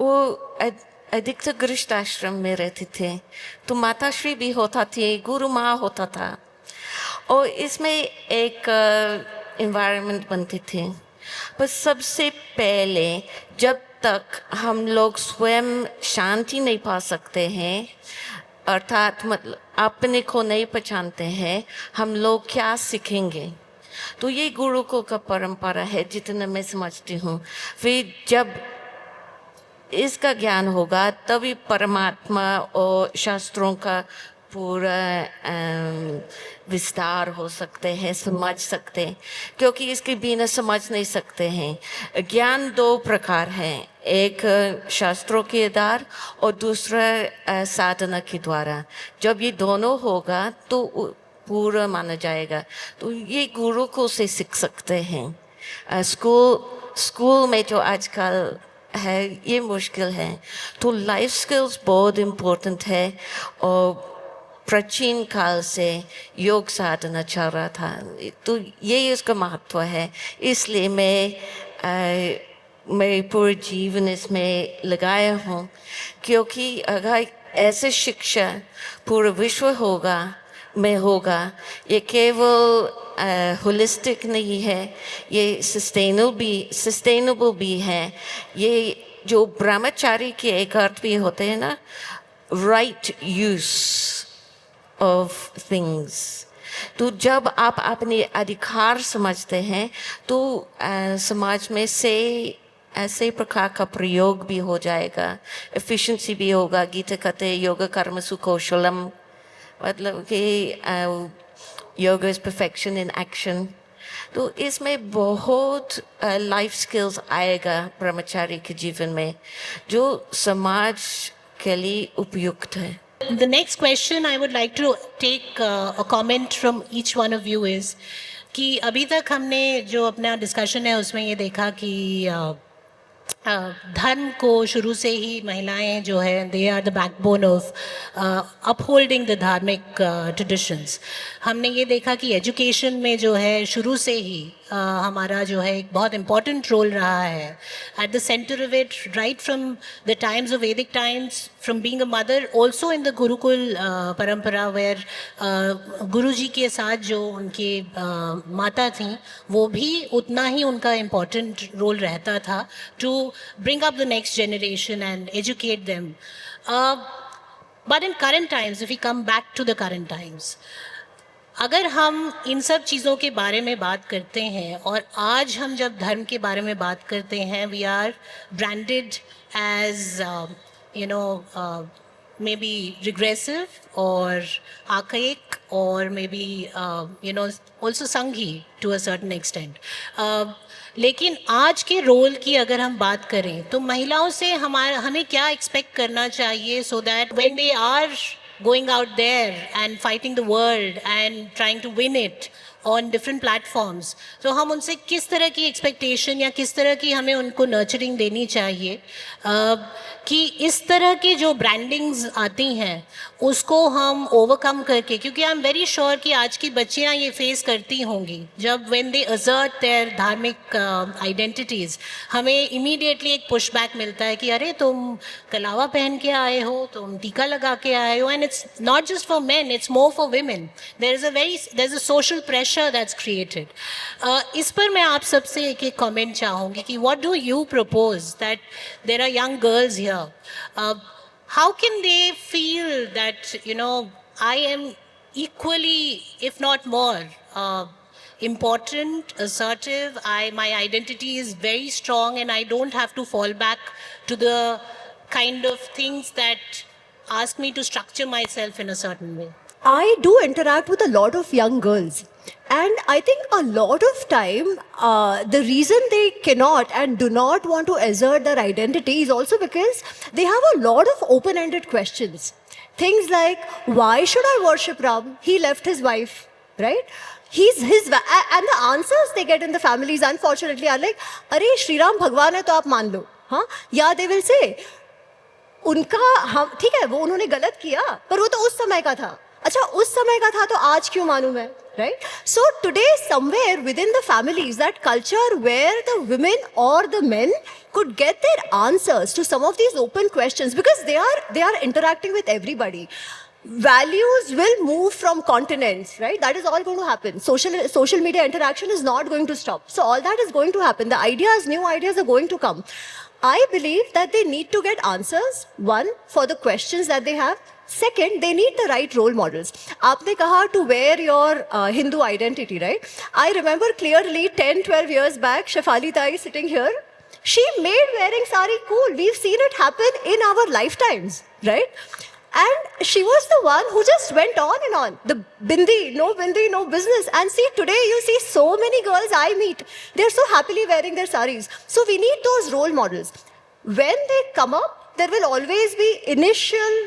वो अधिकतर गृहस्थ आश्रम में रहते थे. तो माताश्री भी होता थी, गुरु माँ होता था, और इसमें एक एनवायरनमेंट बनती थी. पर सबसे पहले जब तक हम लोग स्वयं शांति नहीं पा सकते हैं, अर्थात मतलब अपने को नहीं पहचानते हैं, हम लोग क्या सीखेंगे? तो ये गुरुकुल का परंपरा है जितना मैं समझती हूँ. फिर जब इसका ज्ञान होगा तभी परमात्मा और शास्त्रों का पूरा विस्तार हो सकते हैं, समझ सकते हैं, क्योंकि इसके बिना समझ नहीं सकते हैं. ज्ञान दो प्रकार हैं, एक शास्त्रों के आधार और दूसरा साधना के द्वारा. जब ये दोनों होगा तो पूरा माना जाएगा. तो ये गुरुकुल से सीख सकते हैं. स्कूल में जो आजकल है ये मुश्किल है. तो लाइफ स्किल्स बहुत इम्पोर्टेंट है. और प्राचीन काल से योग साधना चल रहा था, तो यही उसका महत्व है. इसलिए मैं पूरे जीवन इसमें लगाया हूँ, क्योंकि अगर ऐसे शिक्षा पूरे विश्व होगा, ये केवल होलिस्टिक नहीं है, ये सस्टेनेबल भी है, ये जो ब्रह्मचारी के एक अर्थ भी होते हैं ना, राइट यूज ऑफ थिंग्स। तो जब आप अपने अधिकार समझते हैं तो समाज में से ऐसे प्रकार का प्रयोग भी हो जाएगा, एफिशिएंसी भी होगा। गीता कहते हैं योग कर्मसु कौशलम, मतलब कि योग इज परफेक्शन इन एक्शन। तो इसमें बहुत लाइफ स्किल्स आएगा ब्रह्मचारी के जीवन में जो समाज के लिए उपयुक्त है। The next question I would like to take a comment from each one of you is कि अभी तक हमने जो अपना डिस्कशन है उसमें ये देखा कि धर्म को शुरू से ही महिलाएं जो है they are the backbone of upholding the धार्मिक ट्रेडिशंस। हमने ये देखा कि एजुकेशन में जो है शुरू से ही हमारा जो है एक बहुत इम्पॉर्टेंट रोल रहा है at the centre of it right from the times of Vedic times, from being a mother also in the gurukul parampara where गुरु जी के साथ जो उनके माता थी वो भी उतना ही उनका इम्पॉर्टेंट रोल रहता था to bring up the next generation and educate them. But in current times, if we come back to the current times, अगर हम इन सब चीज़ों के बारे में बात करते हैं और आज हम जब धर्म के बारे में बात करते हैं, we are branded as maybe regressive or archaic or maybe also sanghi to a certain extent. लेकिन आज के रोल की अगर हम बात करें तो महिलाओं से हमें क्या एक्सपेक्ट करना चाहिए so that when they are going out there and fighting the world and trying to win it on different platforms, तो हम उनसे किस तरह की एक्सपेक्टेशन या किस तरह की हमें उनको नर्चरिंग देनी चाहिए कि इस तरह की जो ब्रांडिंग्स आती हैं उसको हम ओवरकम करके, क्योंकि आई एम वेरी श्योर कि आज की बच्चियां ये फेस करती होंगी जब व्हेन दे असर्ट देयर धार्मिक आइडेंटिटीज़, हमें इमीडिएटली एक पुशबैक मिलता है कि अरे तुम कलावा पहन के आए हो, तुम टीका लगा के आए हो, and it's not just for men, it's more for women. There is a social pressure that's created. इस पर मैं आप सबसे एक कमेंट चाहूँगी कि what do you propose that there are young girls here, how can they feel that I am equally if not more important, assertive, my identity is very strong and I don't have to fall back to the kind of things that ask me to structure myself in a certain way. I do interact with a lot of young girls, and I think a lot of time the reason they cannot and do not want to assert their identity is also because they have a lot of open-ended questions. Things like, why should I worship Ram? He left his wife, right? And the answers they get in the families unfortunately are like, अरे श्री राम भगवान है तो आप मान लो, हाँ? या they will say, उनका हम ठीक है वो उन्होंने गलत किया पर वो तो उस समय का था, अच्छा उस समय का था तो आज क्यों मानूं मैं, right? So today somewhere within the families that culture where the women or the men could get their answers to some of these open questions because they are interacting with everybody. Values will move from continents, right? That is all going to happen. Social media interaction is not going to stop. So all that is going to happen. The new ideas are going to come. I believe that they need to get answers, one, for the questions that they have. Second, they need the right role models. आपने कहा to wear your Hindu identity, right? I remember clearly 10-12 years back, Shefali Tai sitting here, she made wearing sari cool. We've seen it happen in our lifetimes, right? And she was the one who just went on and on. The bindi, no business. And see, today you see so many girls I meet, they're so happily wearing their saris. So we need those role models. When they come up, there will always be initial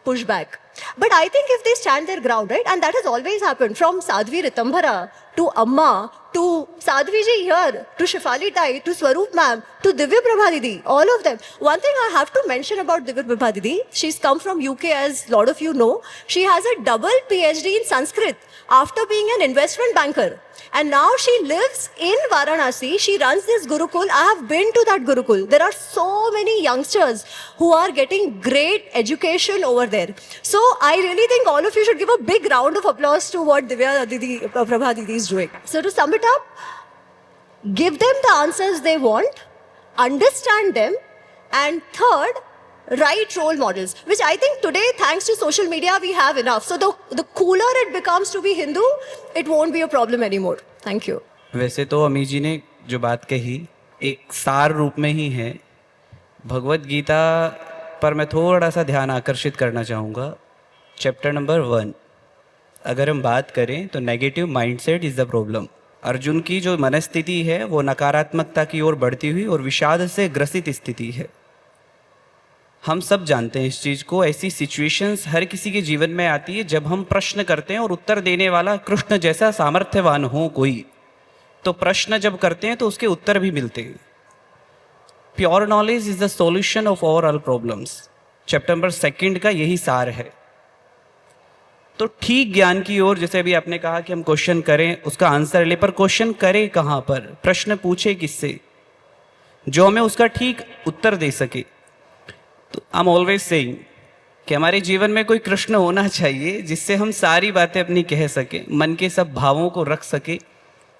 pushback. But I think if they stand their ground, right, and that has always happened from Sadhvi Ritambhara to Amma to Sadhvi ji here to Shefali Tai to Swaroop ma'am to Divya Prabha Didi, all of them. One thing I have to mention about Divya Prabha Didi, she's come from UK as a lot of you know. She has a double PhD in Sanskrit after being an investment banker. And now she lives in Varanasi. She runs this Gurukul. I have been to that Gurukul. There are so many youngsters who are getting great education over there. So I really think all of you should give a big round of applause to what Divya Prabha Didi is doing. So to sum it up, give them the answers they want, understand them, And third, right role models, which I think today, thanks to social media, we have enough. So the cooler it becomes to be Hindu, it won't be a problem anymore. Thank you. वैसे तो अमी जी ने जो बात कही एक सार रूप में ही है। भगवत गीता पर मैं थोड़ा सा ध्यान आकर्षित करना चाहूँगा। चैप्टर नंबर 1 अगर हम बात करें तो negative mindset is the problem. Arjun की जो मनस्थिति है वो नकारात्मकता की ओर बढ़ती हुई और विषाद से ग्रसित स्थिति है। हम सब जानते हैं इस चीज़ को। ऐसी सिचुएशंस हर किसी के जीवन में आती है जब हम प्रश्न करते हैं और उत्तर देने वाला कृष्ण जैसा सामर्थ्यवान हो कोई, तो प्रश्न जब करते हैं तो उसके उत्तर भी मिलते हैं। Pure knowledge is the solution of all problems. Chapter number 2 का यही सार है। तो ठीक ज्ञान की ओर, जैसे अभी आपने कहा कि हम क्वेश्चन करें उसका आंसर ले, पर क्वेश्चन करें कहाँ पर, प्रश्न पूछे किससे जो हमें उसका ठीक उत्तर दे सके। तो आई एम ऑलवेज सेइंग कि हमारे जीवन में कोई कृष्ण होना चाहिए जिससे हम सारी बातें अपनी कह सके, मन के सब भावों को रख सके।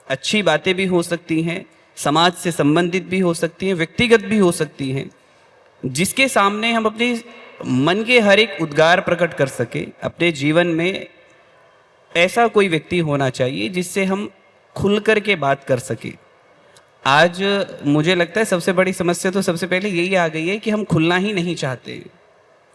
अच्छी बातें भी हो सकती हैं, समाज से संबंधित भी हो सकती हैं, व्यक्तिगत भी हो सकती हैं, जिसके सामने हम अपने मन के हर एक उद्गार प्रकट कर सके। अपने जीवन में ऐसा कोई व्यक्ति होना चाहिए जिससे हम खुल कर के बात कर सके। आज मुझे लगता है सबसे बड़ी समस्या तो सबसे पहले यही आ गई है कि हम खुलना ही नहीं चाहते।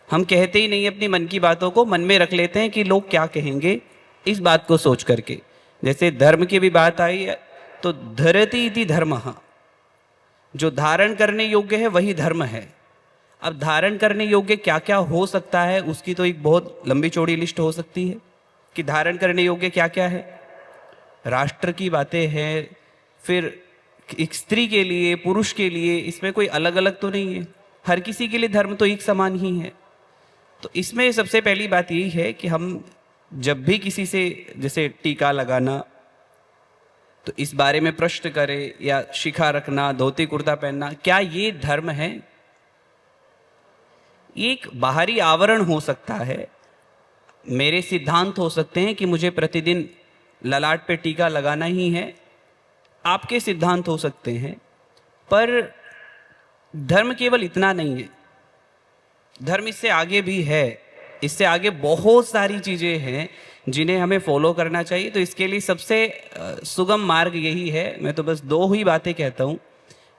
हम कहते ही नहीं अपनी मन की बातों को, मन में रख लेते हैं कि लोग क्या कहेंगे, इस बात को सोच करके। जैसे धर्म की भी बात आई है तो धरति इति धर्मः, जो धारण करने योग्य है वही धर्म है। अब धारण करने योग्य क्या क्या हो सकता है उसकी तो एक बहुत लंबी चौड़ी लिस्ट हो सकती है कि धारण करने योग्य क्या क्या है। राष्ट्र की बातें हैं, फिर एक स्त्री के लिए, पुरुष के लिए, इसमें कोई अलग अलग तो नहीं है। हर किसी के लिए धर्म तो एक समान ही है। तो इसमें सबसे पहली बात यही है कि हम जब भी किसी से, जैसे टीका लगाना, तो इस बारे में प्रश्न करें, या शिखा रखना, धोती कुर्ता पहनना, क्या ये धर्म है? ये एक बाहरी आवरण हो सकता है। मेरे सिद्धांत हो सकते हैं कि मुझे प्रतिदिन ललाट पे टीका लगाना ही है, आपके सिद्धांत हो सकते हैं, पर धर्म केवल इतना नहीं है। धर्म इससे आगे भी है, इससे आगे बहुत सारी चीज़ें हैं जिन्हें हमें फॉलो करना चाहिए। तो इसके लिए सबसे सुगम मार्ग यही है। मैं तो बस 2 ही बातें कहता हूँ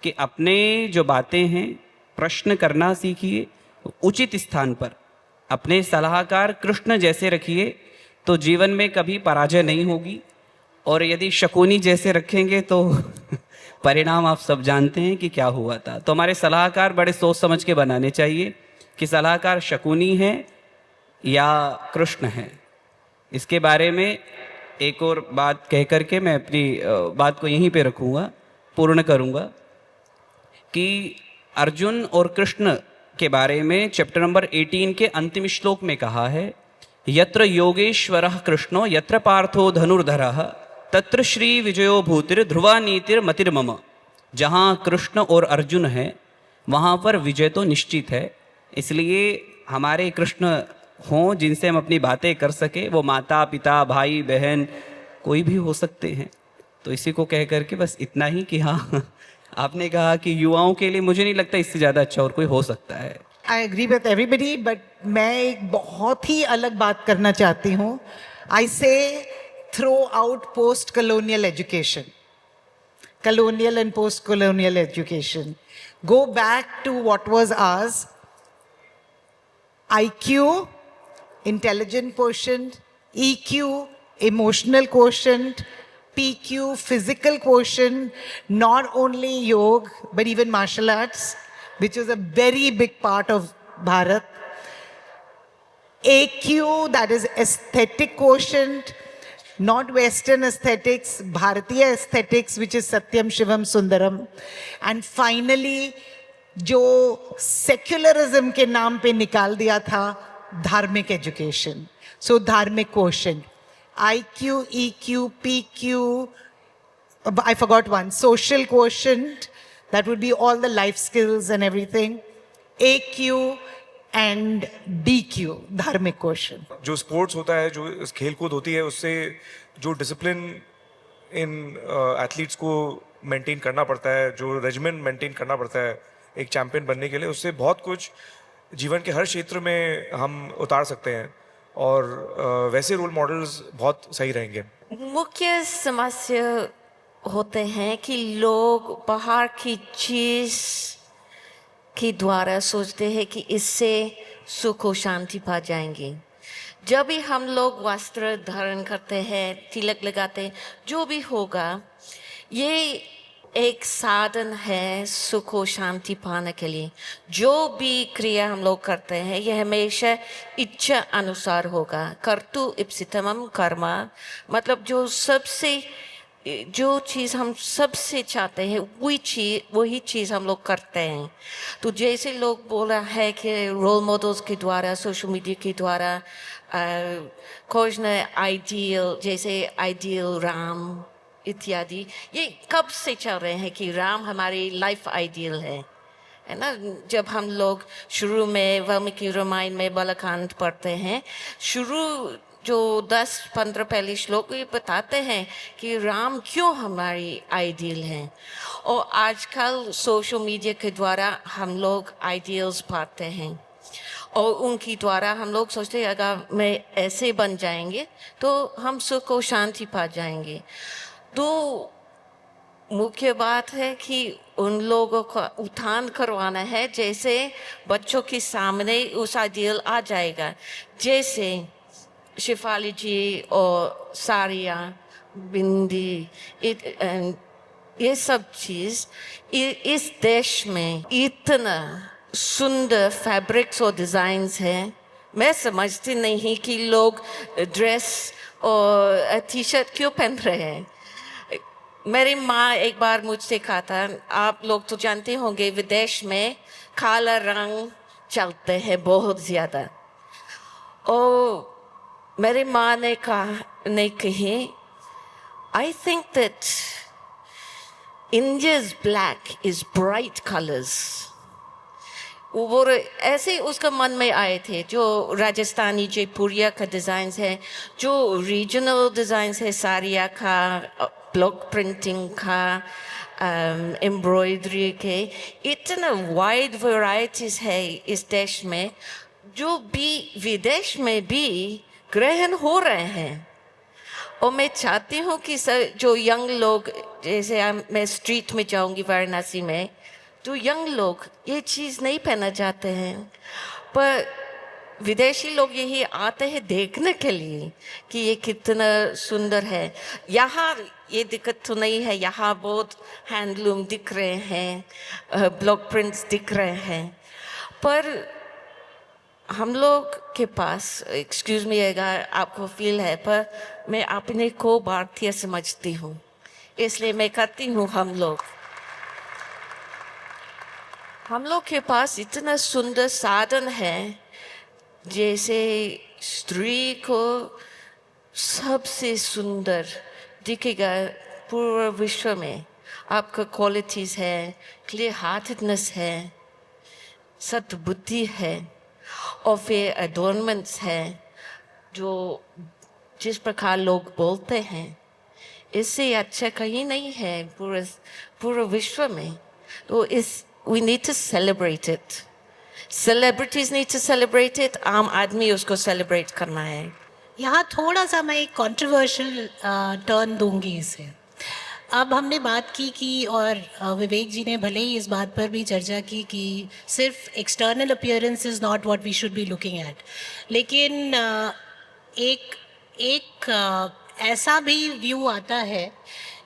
कि अपने जो बातें हैं प्रश्न करना सीखिए, उचित स्थान पर अपने सलाहकार कृष्ण जैसे रखिए, तो जीवन में कभी पराजय नहीं होगी। और यदि शकुनी जैसे रखेंगे तो परिणाम आप सब जानते हैं कि क्या हुआ था। तो हमारे सलाहकार बड़े सोच समझ के बनाने चाहिए कि सलाहकार शकुनी है या कृष्ण है। इसके बारे में एक और बात कह करके मैं अपनी बात को यहीं पे रखूँगा, पूर्ण करूँगा कि अर्जुन और कृष्ण के बारे में चैप्टर नंबर 18 के अंतिम श्लोक में कहा है, यत्र योगेश्वरः कृष्णो यत्र पार्थो धनुर्धरः तत्र श्री विजयो भूतिर ध्रुवा नीतिर मतिर्मम। जहाँ कृष्ण और अर्जुन है वहाँ पर विजय तो निश्चित है। इसलिए हमारे कृष्ण हों जिनसे हम अपनी बातें कर सके, वो माता पिता भाई बहन कोई भी हो सकते हैं। तो इसी को कह करके बस इतना ही कि हाँ, आपने कहा कि युवाओं के लिए मुझे नहीं लगता इससे ज़्यादा अच्छा और कोई हो सकता है। I agree with everybody, but मैं एक बहुत ही अलग बात करना चाहती हूँ। I say throw out post colonial education, colonial and post colonial education. Go back to what was ours. IQ, intelligent quotient, EQ, emotional quotient, PQ, physical quotient, not only yoga, but even martial arts, which is a very big part of Bharat. AQ, that is aesthetic quotient, not Western aesthetics, Bharatiya aesthetics, which is Satyam, Shivam, Sundaram. And finally, जो secularism के नाम पे निकाल दिया था, धार्मिक education. सो धार्मिक quotient, IQ, EQ, PQ, I forgot one, social quotient, that would be all the life skills and everything, AQ and DQ, धार्मिक क्वोशेंट। जो स्पोर्ट्स होता है, जो खेल कूद होती है, उससे जो डिसिप्लिन इन एथलीट्स को मेंटेन करना पड़ता है, जो रेजिमेंट मेंटेन करना पड़ता है, एक चैम्पियन बनने के लिए, उससे बहुत कुछ जीवन के हर क्षेत्र में हम उतार सकते हैं और वैसे रोल मॉडल्स बहुत सही रहेंगे। मुख्य समस्या होते हैं कि लोग बाहर की चीज के द्वारा सोचते हैं कि इससे सुख और शांति पा जाएंगे। जब भी हम लोग वस्त्र धारण करते हैं, तिलक लगाते हैं, जो भी होगा, ये एक साधन है सुख और शांति पाने के लिए। जो भी क्रिया हम लोग करते हैं ये हमेशा इच्छा अनुसार होगा। कर्तु इप्सितमं कर्म, मतलब जो चीज़ हम सबसे चाहते हैं वही चीज़ हम लोग करते हैं। तो जैसे लोग बोला है कि रोल मॉडल्स के द्वारा, सोशल मीडिया के द्वारा खोजना आइडियल, जैसे आइडियल राम इत्यादि, ये कब से चल रहे हैं कि राम हमारी लाइफ आइडियल है ना। जब हम लोग शुरू में वाल्मीकि रामायण में बालकांड पढ़ते हैं, शुरू जो 10-15 पहले श्लोक ये बताते हैं कि राम क्यों हमारी आइडियल हैं। और आजकल सोशल मीडिया के द्वारा हम लोग आइडियल्स पाते हैं और उनकी द्वारा हम लोग सोचते हैं अगर मैं ऐसे बन जाएंगे तो हम सुख और शांति पा जाएंगे। तो मुख्य बात है कि उन लोगों का उत्थान करवाना है, जैसे बच्चों के सामने उस आइडियल आ जाएगा। जैसे शिफाली जी और सारिया, बिंदी, ये सब चीज़ इस देश में इतना सुंदर फैब्रिक्स और डिज़ाइंस हैं। मैं समझती नहीं कि लोग ड्रेस और टी शर्ट क्यों पहन रहे हैं। मेरी माँ एक बार मुझसे कहा था, आप लोग तो जानते होंगे विदेश में काला रंग चलते हैं बहुत ज़्यादा। और मेरी माँ ने कही, I think that India's black is bright colors. वो ऐसे उसका मन में आए थे, जो राजस्थानी जयपुरिया का डिज़ाइन है, जो रीजनल डिज़ाइन है, साड़िया का, ब्लॉक प्रिंटिंग का, एम्ब्रॉयडरी के, इतना वाइड वैरायटीज है इस देश में, जो भी विदेश में भी ग्रहण हो रहे हैं। और मैं चाहती हूँ कि जो यंग लोग, जैसे मैं स्ट्रीट में जाऊँगी वाराणसी में, तो यंग लोग ये चीज़ नहीं पहनना चाहते हैं, पर विदेशी लोग यही आते हैं देखने के लिए कि ये कितना सुंदर है। यहाँ ये दिक्कत तो नहीं है, यहाँ बहुत हैंडलूम दिख रहे हैं, ब्लॉक प्रिंट्स दिख रहे हैं, पर हम लोग के पास, एक्सक्यूज मी अगर आपको फील है, पर मैं अपने को भारतीय समझती हूँ, इसलिए मैं कहती हूँ हम लोग के पास इतना सुंदर साधन है, जैसे स्त्री को सबसे सुंदर दिखेगा पूरे विश्व में। आपका क्वालिटीज़ है, क्लियर हार्टेडनेस है, सद्बुद्धि है, और फिर एडोर्नमेंट्स है, जो जिस प्रकार लोग बोलते हैं, इससे अच्छा कहीं नहीं है पूरे विश्व में। तो we need to celebrate it. Celebrities need to celebrate it. आम आदमी उसको celebrate करना है। यहाँ थोड़ा सा मैं एक कंट्रोवर्शियल टर्न दूंगी इसे। अब हमने बात की और विवेक जी ने भले ही इस बात पर भी चर्चा की कि सिर्फ external appearance is not what we should be looking at, लेकिन एक ऐसा भी व्यू आता है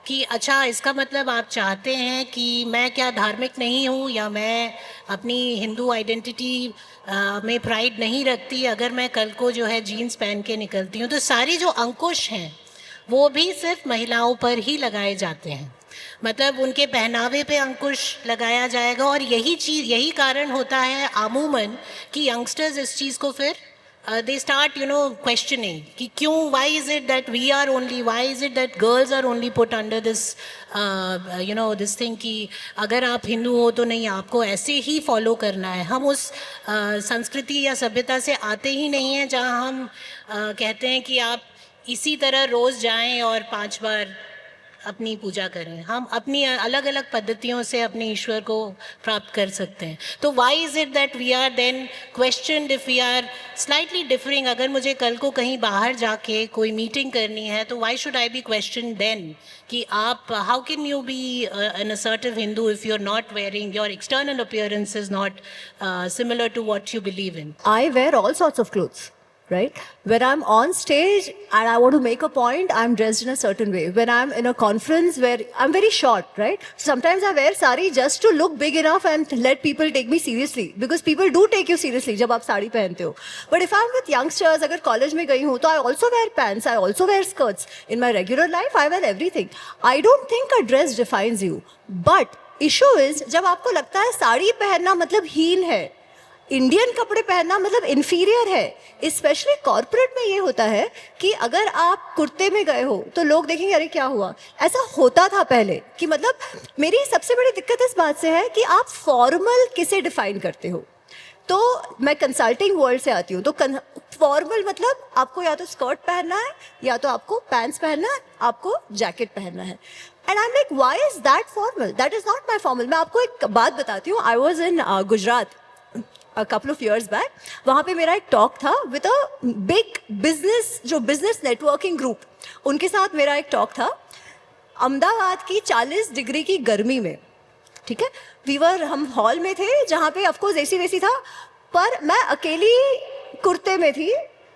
कि अच्छा, इसका मतलब आप चाहते हैं कि मैं क्या धार्मिक नहीं हूँ, या मैं अपनी हिंदू आइडेंटिटी में प्राइड नहीं रखती अगर मैं कल को जो है जीन्स पहन के निकलती हूँ। तो सारी जो अंकुश हैं वो भी सिर्फ महिलाओं पर ही लगाए जाते हैं, मतलब उनके पहनावे पे अंकुश लगाया जाएगा। और यही कारण होता है आमूमन कि यंगस्टर्स इस चीज़ को फिर they start questioning कि क्यों, why is it that why is it that girls are only put under this this thing कि अगर आप हिंदू हो तो नहीं, आपको ऐसे ही फॉलो करना है। हम उस संस्कृति या सभ्यता से आते ही नहीं हैं जहाँ हम कहते हैं कि आप इसी तरह रोज़ जाएं और 5 बार अपनी पूजा करें, हम अपनी अलग अलग पद्धतियों से अपने ईश्वर को प्राप्त कर सकते हैं. तो why is it that we are then questioned if we are slightly differing? अगर मुझे कल को कहीं बाहर जाके कोई मीटिंग करनी है तो why should I be question then कि आप how can you be an assertive Hindu if you are not wearing, your external appearance is not similar to what you believe in? I wear all sorts of clothes, right? When I'm on stage and I want to make a point, I'm dressed in a certain way. When I'm in a conference where I'm very short, right? Sometimes I wear sari just to look big enough and let people take me seriously, because people do take you seriously जब आप साड़ी पहनते हो. But if I'm with youngsters, अगर college में गई हूँ तो I also wear pants, I also wear skirts. In my regular life, I wear everything. I don't think a dress defines you. But issue is जब आपको लगता है साड़ी पहनना मतलब हीन है, इंडियन कपड़े पहनना मतलब इन्फीरियर है. स्पेशली कॉर्पोरेट में ये होता है कि अगर आप कुर्ते में गए हो तो लोग देखेंगे अरे क्या हुआ. ऐसा होता था पहले कि मतलब मेरी सबसे बड़ी दिक्कत इस बात से है कि आप फॉर्मल किसे डिफाइन करते हो. तो मैं कंसल्टिंग वर्ल्ड से आती हूँ, तो फॉर्मल मतलब आपको या तो स्कर्ट पहनना है या तो आपको पैंट्स पहनना है, आपको जैकेट पहनना है. And I am like why is that formal? That is not my formal. मैं आपको एक बात बताती हूँ. I was in Gujarat a couple of years back. वहाँ पे मेरा एक टॉक था with a big business, जो business networking group, उनके साथ मेरा एक टॉक था अहमदाबाद की 40 डिग्री की गर्मी में. ठीक है, हम हॉल में थे जहाँ पे ऑफकोर्स एसी वेसी था, पर मैं अकेली कुर्ते में थी.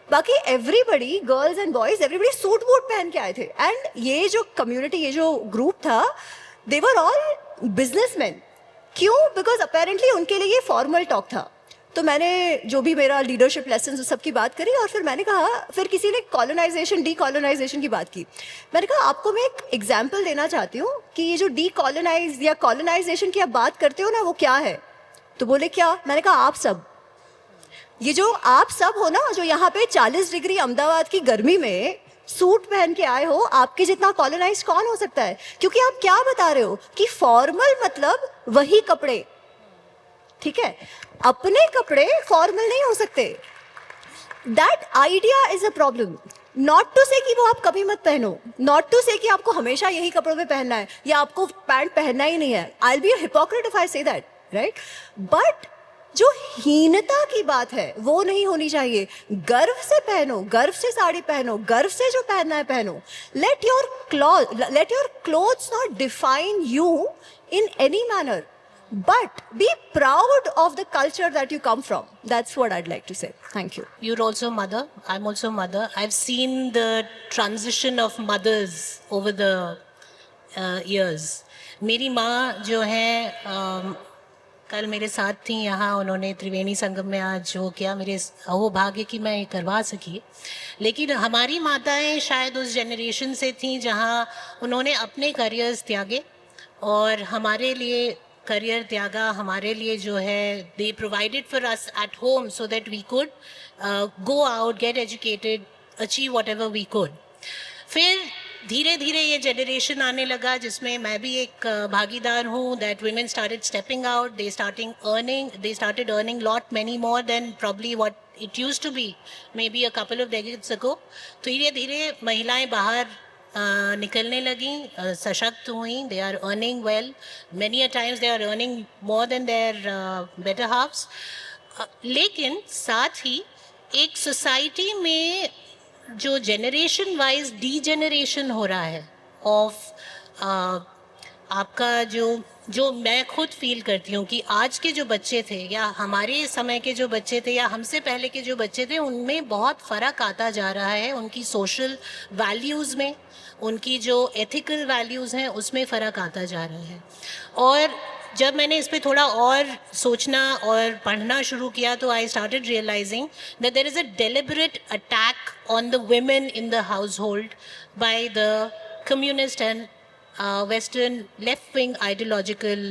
बाकी everybody, girls and boys, everybody suit वूट पहन के आए थे. एंड ये जो कम्युनिटी, ये जो ग्रुप था, दे वर ऑल बिजनेसमैन. क्यों? बिकॉज अपेरेंटली उनके लिए ये फॉर्मल टॉक था. तो मैंने जो भी मेरा लीडरशिप लेसन उस सब की बात करी, और फिर मैंने कहा, फिर किसी ने कॉलोनाइजेशन, डीकॉलोनाइजेशन की बात की. मैंने कहा आपको मैं एक एग्जाम्पल देना चाहती हूँ कि ये जो डीकॉलोनाइज या कॉलोनाइजेशन की आप बात करते हो ना, वो क्या है. तो बोले क्या? मैंने कहा आप सब, ये जो आप सब हो ना, जो यहाँ पे 40 डिग्री अहमदाबाद की गर्मी में सूट पहन के आए हो, आपके जितना कॉलोनाइज कौन हो सकता है? क्योंकि आप क्या बता रहे हो कि फॉर्मल मतलब वही कपड़े. ठीक है, अपने कपड़े फॉर्मल नहीं हो सकते. That idea is a problem. Not to say कि वो आप कभी मत पहनो, नॉट टू से कि आपको हमेशा यही कपड़ों में पहनना है या आपको पैंट पहनना ही नहीं है. I will be a hypocrite if I say that, right? But जो हीनता की बात है वो नहीं होनी चाहिए. गर्व से पहनो, गर्व से साड़ी पहनो, गर्व से जो पहनना है पहनो. Let your clothes not define you in any manner, but be proud of the culture that you come from. That's what I'd like to say. Thank you. You're also mother. I'm also mother. I've seen the transition of mothers over the years. मेरी माँ जो है कल मेरे साथ थी यहाँ, उन्होंने त्रिवेणी संगम में आज जो किया, मेरे वो भाग्य कि मैं करवा सकी. लेकिन हमारी माताएं शायद उस जनरेशन से थी जहाँ उन्होंने अपने करियर्स त्यागे और हमारे लिए करियर त्यागा. हमारे लिए जो है they provided for us at home so that we could go out, get educated, achieve whatever we could. फिर धीरे धीरे ये जनरेशन आने लगा जिसमें मैं भी एक भागीदार हूँ. That women started stepping out, they started earning lot many more than probably what it used to be maybe a couple of decades ago. तो धीरे धीरे महिलाएं बाहर निकलने लगी, सशक्त हुई. They are earning well, many a times they are earning more than their better halves. लेकिन साथ ही एक सोसाइटी में जो जनरेशन वाइज डीजेनरेशन हो रहा है ऑफ आपका जो मैं खुद फील करती हूँ कि आज के जो बच्चे थे या हमारे समय के जो बच्चे थे या हमसे पहले के जो बच्चे थे, उनमें बहुत फ़र्क आता जा रहा है. उनकी सोशल वैल्यूज़ में, उनकी जो एथिकल वैल्यूज़ हैं उसमें फ़र्क आता जा रहा है. और जब मैंने इस पर थोड़ा और सोचना और पढ़ना शुरू किया तो I started realising that there is a deliberate attack on the women in the household by the communist and Western left-wing ideological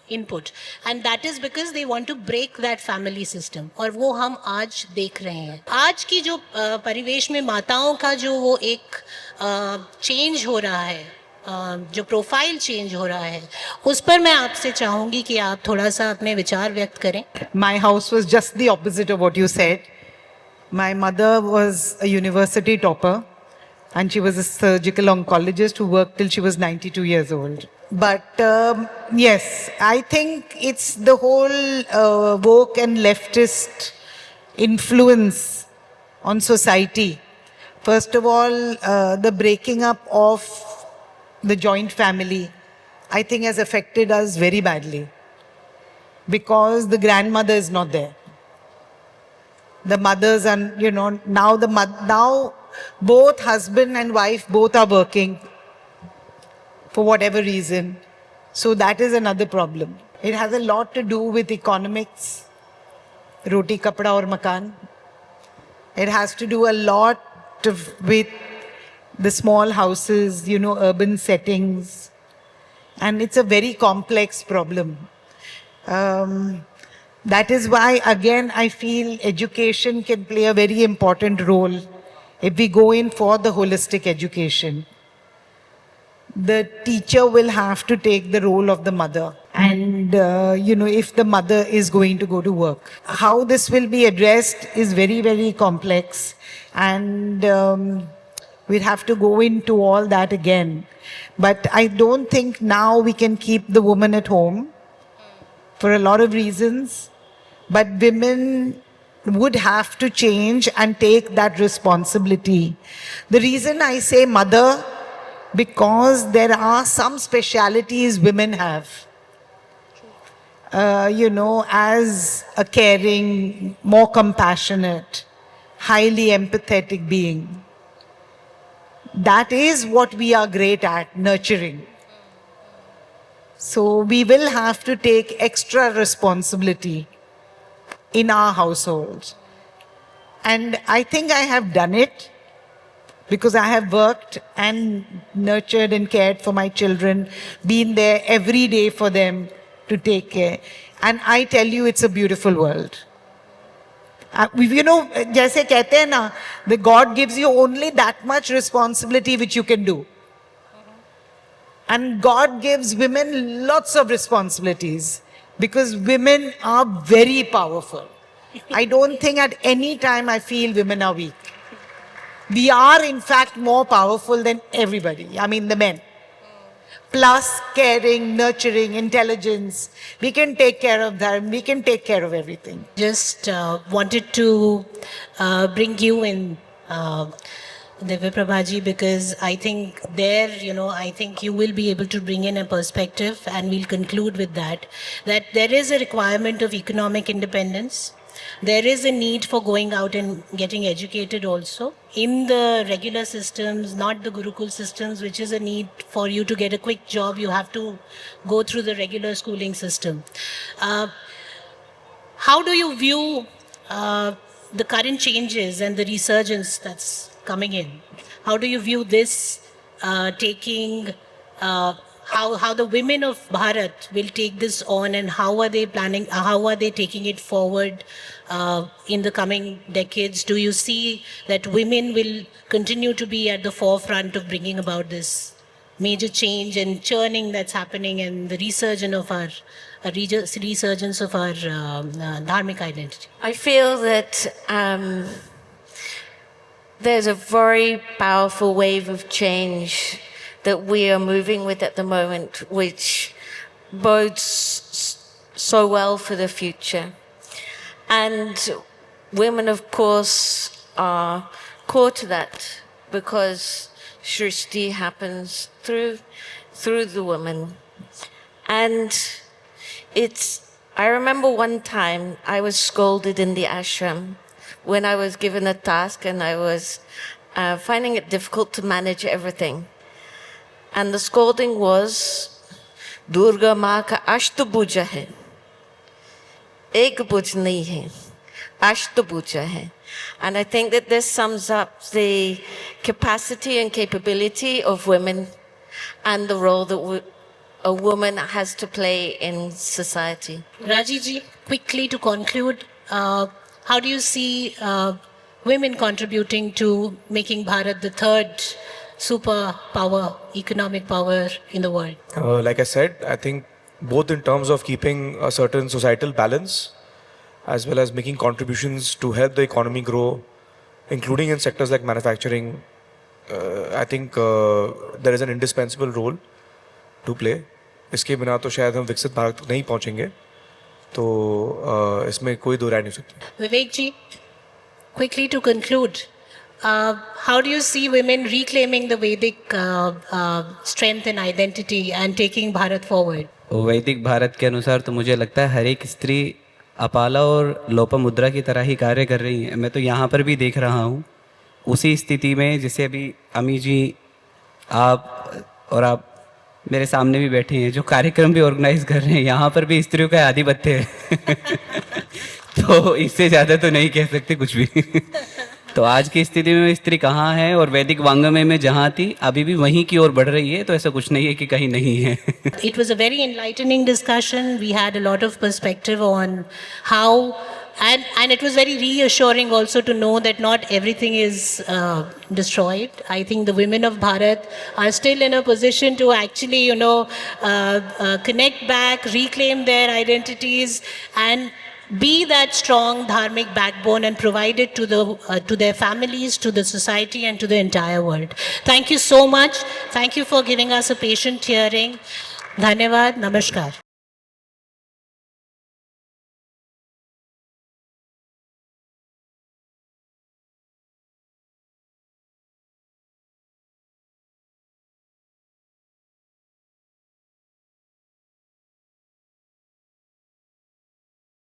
input, and that is because they want to break that family system. और वो हम आज देख रहे हैं. आज की जो परिवेश में माताओं का जो वो एक चेंज हो रहा है, जो प्रोफाइल चेंज हो रहा है, उस पर मैं आपसे चाहूँगी कि आप थोड़ा सा अपने विचार व्यक्त करें. My house was just the opposite of what you said. My mother was a university topper. and she was a surgical oncologist who worked till she was 92 years old. But yes, I think it's the whole woke and leftist influence on society. First of all, the breaking up of the joint family, I think, has affected us very badly because the grandmother is not there. The mothers and now both husband and wife both are working for whatever reason. So that is another problem. It has a lot to do with economics, roti, kapda aur makan. It has to do a lot with the small houses, urban settings. And it's a very complex problem. That is why, again, I feel education can play a very important role if we go in for the holistic education. The teacher will have to take the role of the mother. And, if the mother is going to go to work. How this will be addressed is very, very complex. And we'll have to go into all that again. But I don't think now we can keep the woman at home for a lot of reasons. But women would have to change and take that responsibility. The reason I say mother, because there are some specialities women have. As a caring, more compassionate, highly empathetic being. That is what we are great at, nurturing. So we will have to take extra responsibility in our households. And I think I have done it because I have worked and nurtured and cared for my children, been there every day for them to take care. And I tell you, it's a beautiful world. जैसे कहते हैं ना, the God gives you only that much responsibility which you can do. And God gives women lots of responsibilities because women are very powerful. I don't think at any time I feel women are weak. We are in fact more powerful than everybody, the men. Plus caring, nurturing, intelligence. We can take care of them. We can take care of everything. Just wanted to bring you in, Divya Prabhaji, because I think I think you will be able to bring in a perspective, and we'll conclude with that there is a requirement of economic independence. There is a need for going out and getting educated also in the regular systems, not the Gurukul systems, which is a need for you to get a quick job. You have to go through the regular schooling system. How do you view the current changes and the resurgence that's coming in? How do you view this taking how the women of Bharat will take this on, and how are they planning, how are they taking it forward in the coming decades? Do you see that women will continue to be at the forefront of bringing about this major change and churning that's happening, and the resurgence of our dharmic identity? I feel that there's a very powerful wave of change that we are moving with at the moment, which bodes so well for the future. And women, of course, are core to that because Shrishti happens through the woman. And I remember one time I was scolded in the ashram when I was given a task and I was finding it difficult to manage everything. And the scolding was, Durga Ma ka Ashtabhuja hai. Ek bhuj nahi hai. Ashtabhuja hai. And I think that this sums up the capacity and capability of women and the role that a woman has to play in society. Raji, quickly to conclude, how do you see women contributing to making Bharat the third superpower, economic power in the world? Like I said, I think both in terms of keeping a certain societal balance as well as making contributions to help the economy grow, including in sectors like manufacturing, I think there is an indispensable role to play. इसके बिना तो शायद हम विकसित भारत तक नहीं पहुंचेंगे. तो इसमें कोई दो राय नहीं हो सकती. Vivek ji, quickly to conclude, how do you see women reclaiming the Vedic strength and identity and taking Bharat forward? वैदिक भारत के अनुसार तो मुझे लगता है हर एक स्त्री अपाला और लोपामुद्रा की तरह ही कार्य कर रही है. मैं तो यहाँ पर भी देख रहा हूँ उसी स्थिति में जैसे अभी अमी जी, आप मेरे सामने भी बैठे हैं जो कार्यक्रम भी ऑर्गेनाइज कर रहे हैं, यहाँ पर भी स्त्रियों का आधिपत्य है. तो इससे ज़्यादा तो नहीं कह सकते कुछ भी. तो आज की स्थिति में स्त्री कहाँ है और वैदिक वांग्मय में जहाँ थी अभी भी वहीं की ओर बढ़ रही है. तो ऐसा कुछ नहीं है कि कहीं नहीं है. It was a very enlightening discussion. We had a lot of perspective on how, and it was very reassuring also to know that not everything is destroyed. I think the women of Bharat are still in a position to actually, connect back, reclaim their identities, and be that strong dharmic backbone and provide it to their families, to the society, and to the entire world. Thank you so much. Thank you for giving us a patient hearing. Dhanyavad. Namaskar.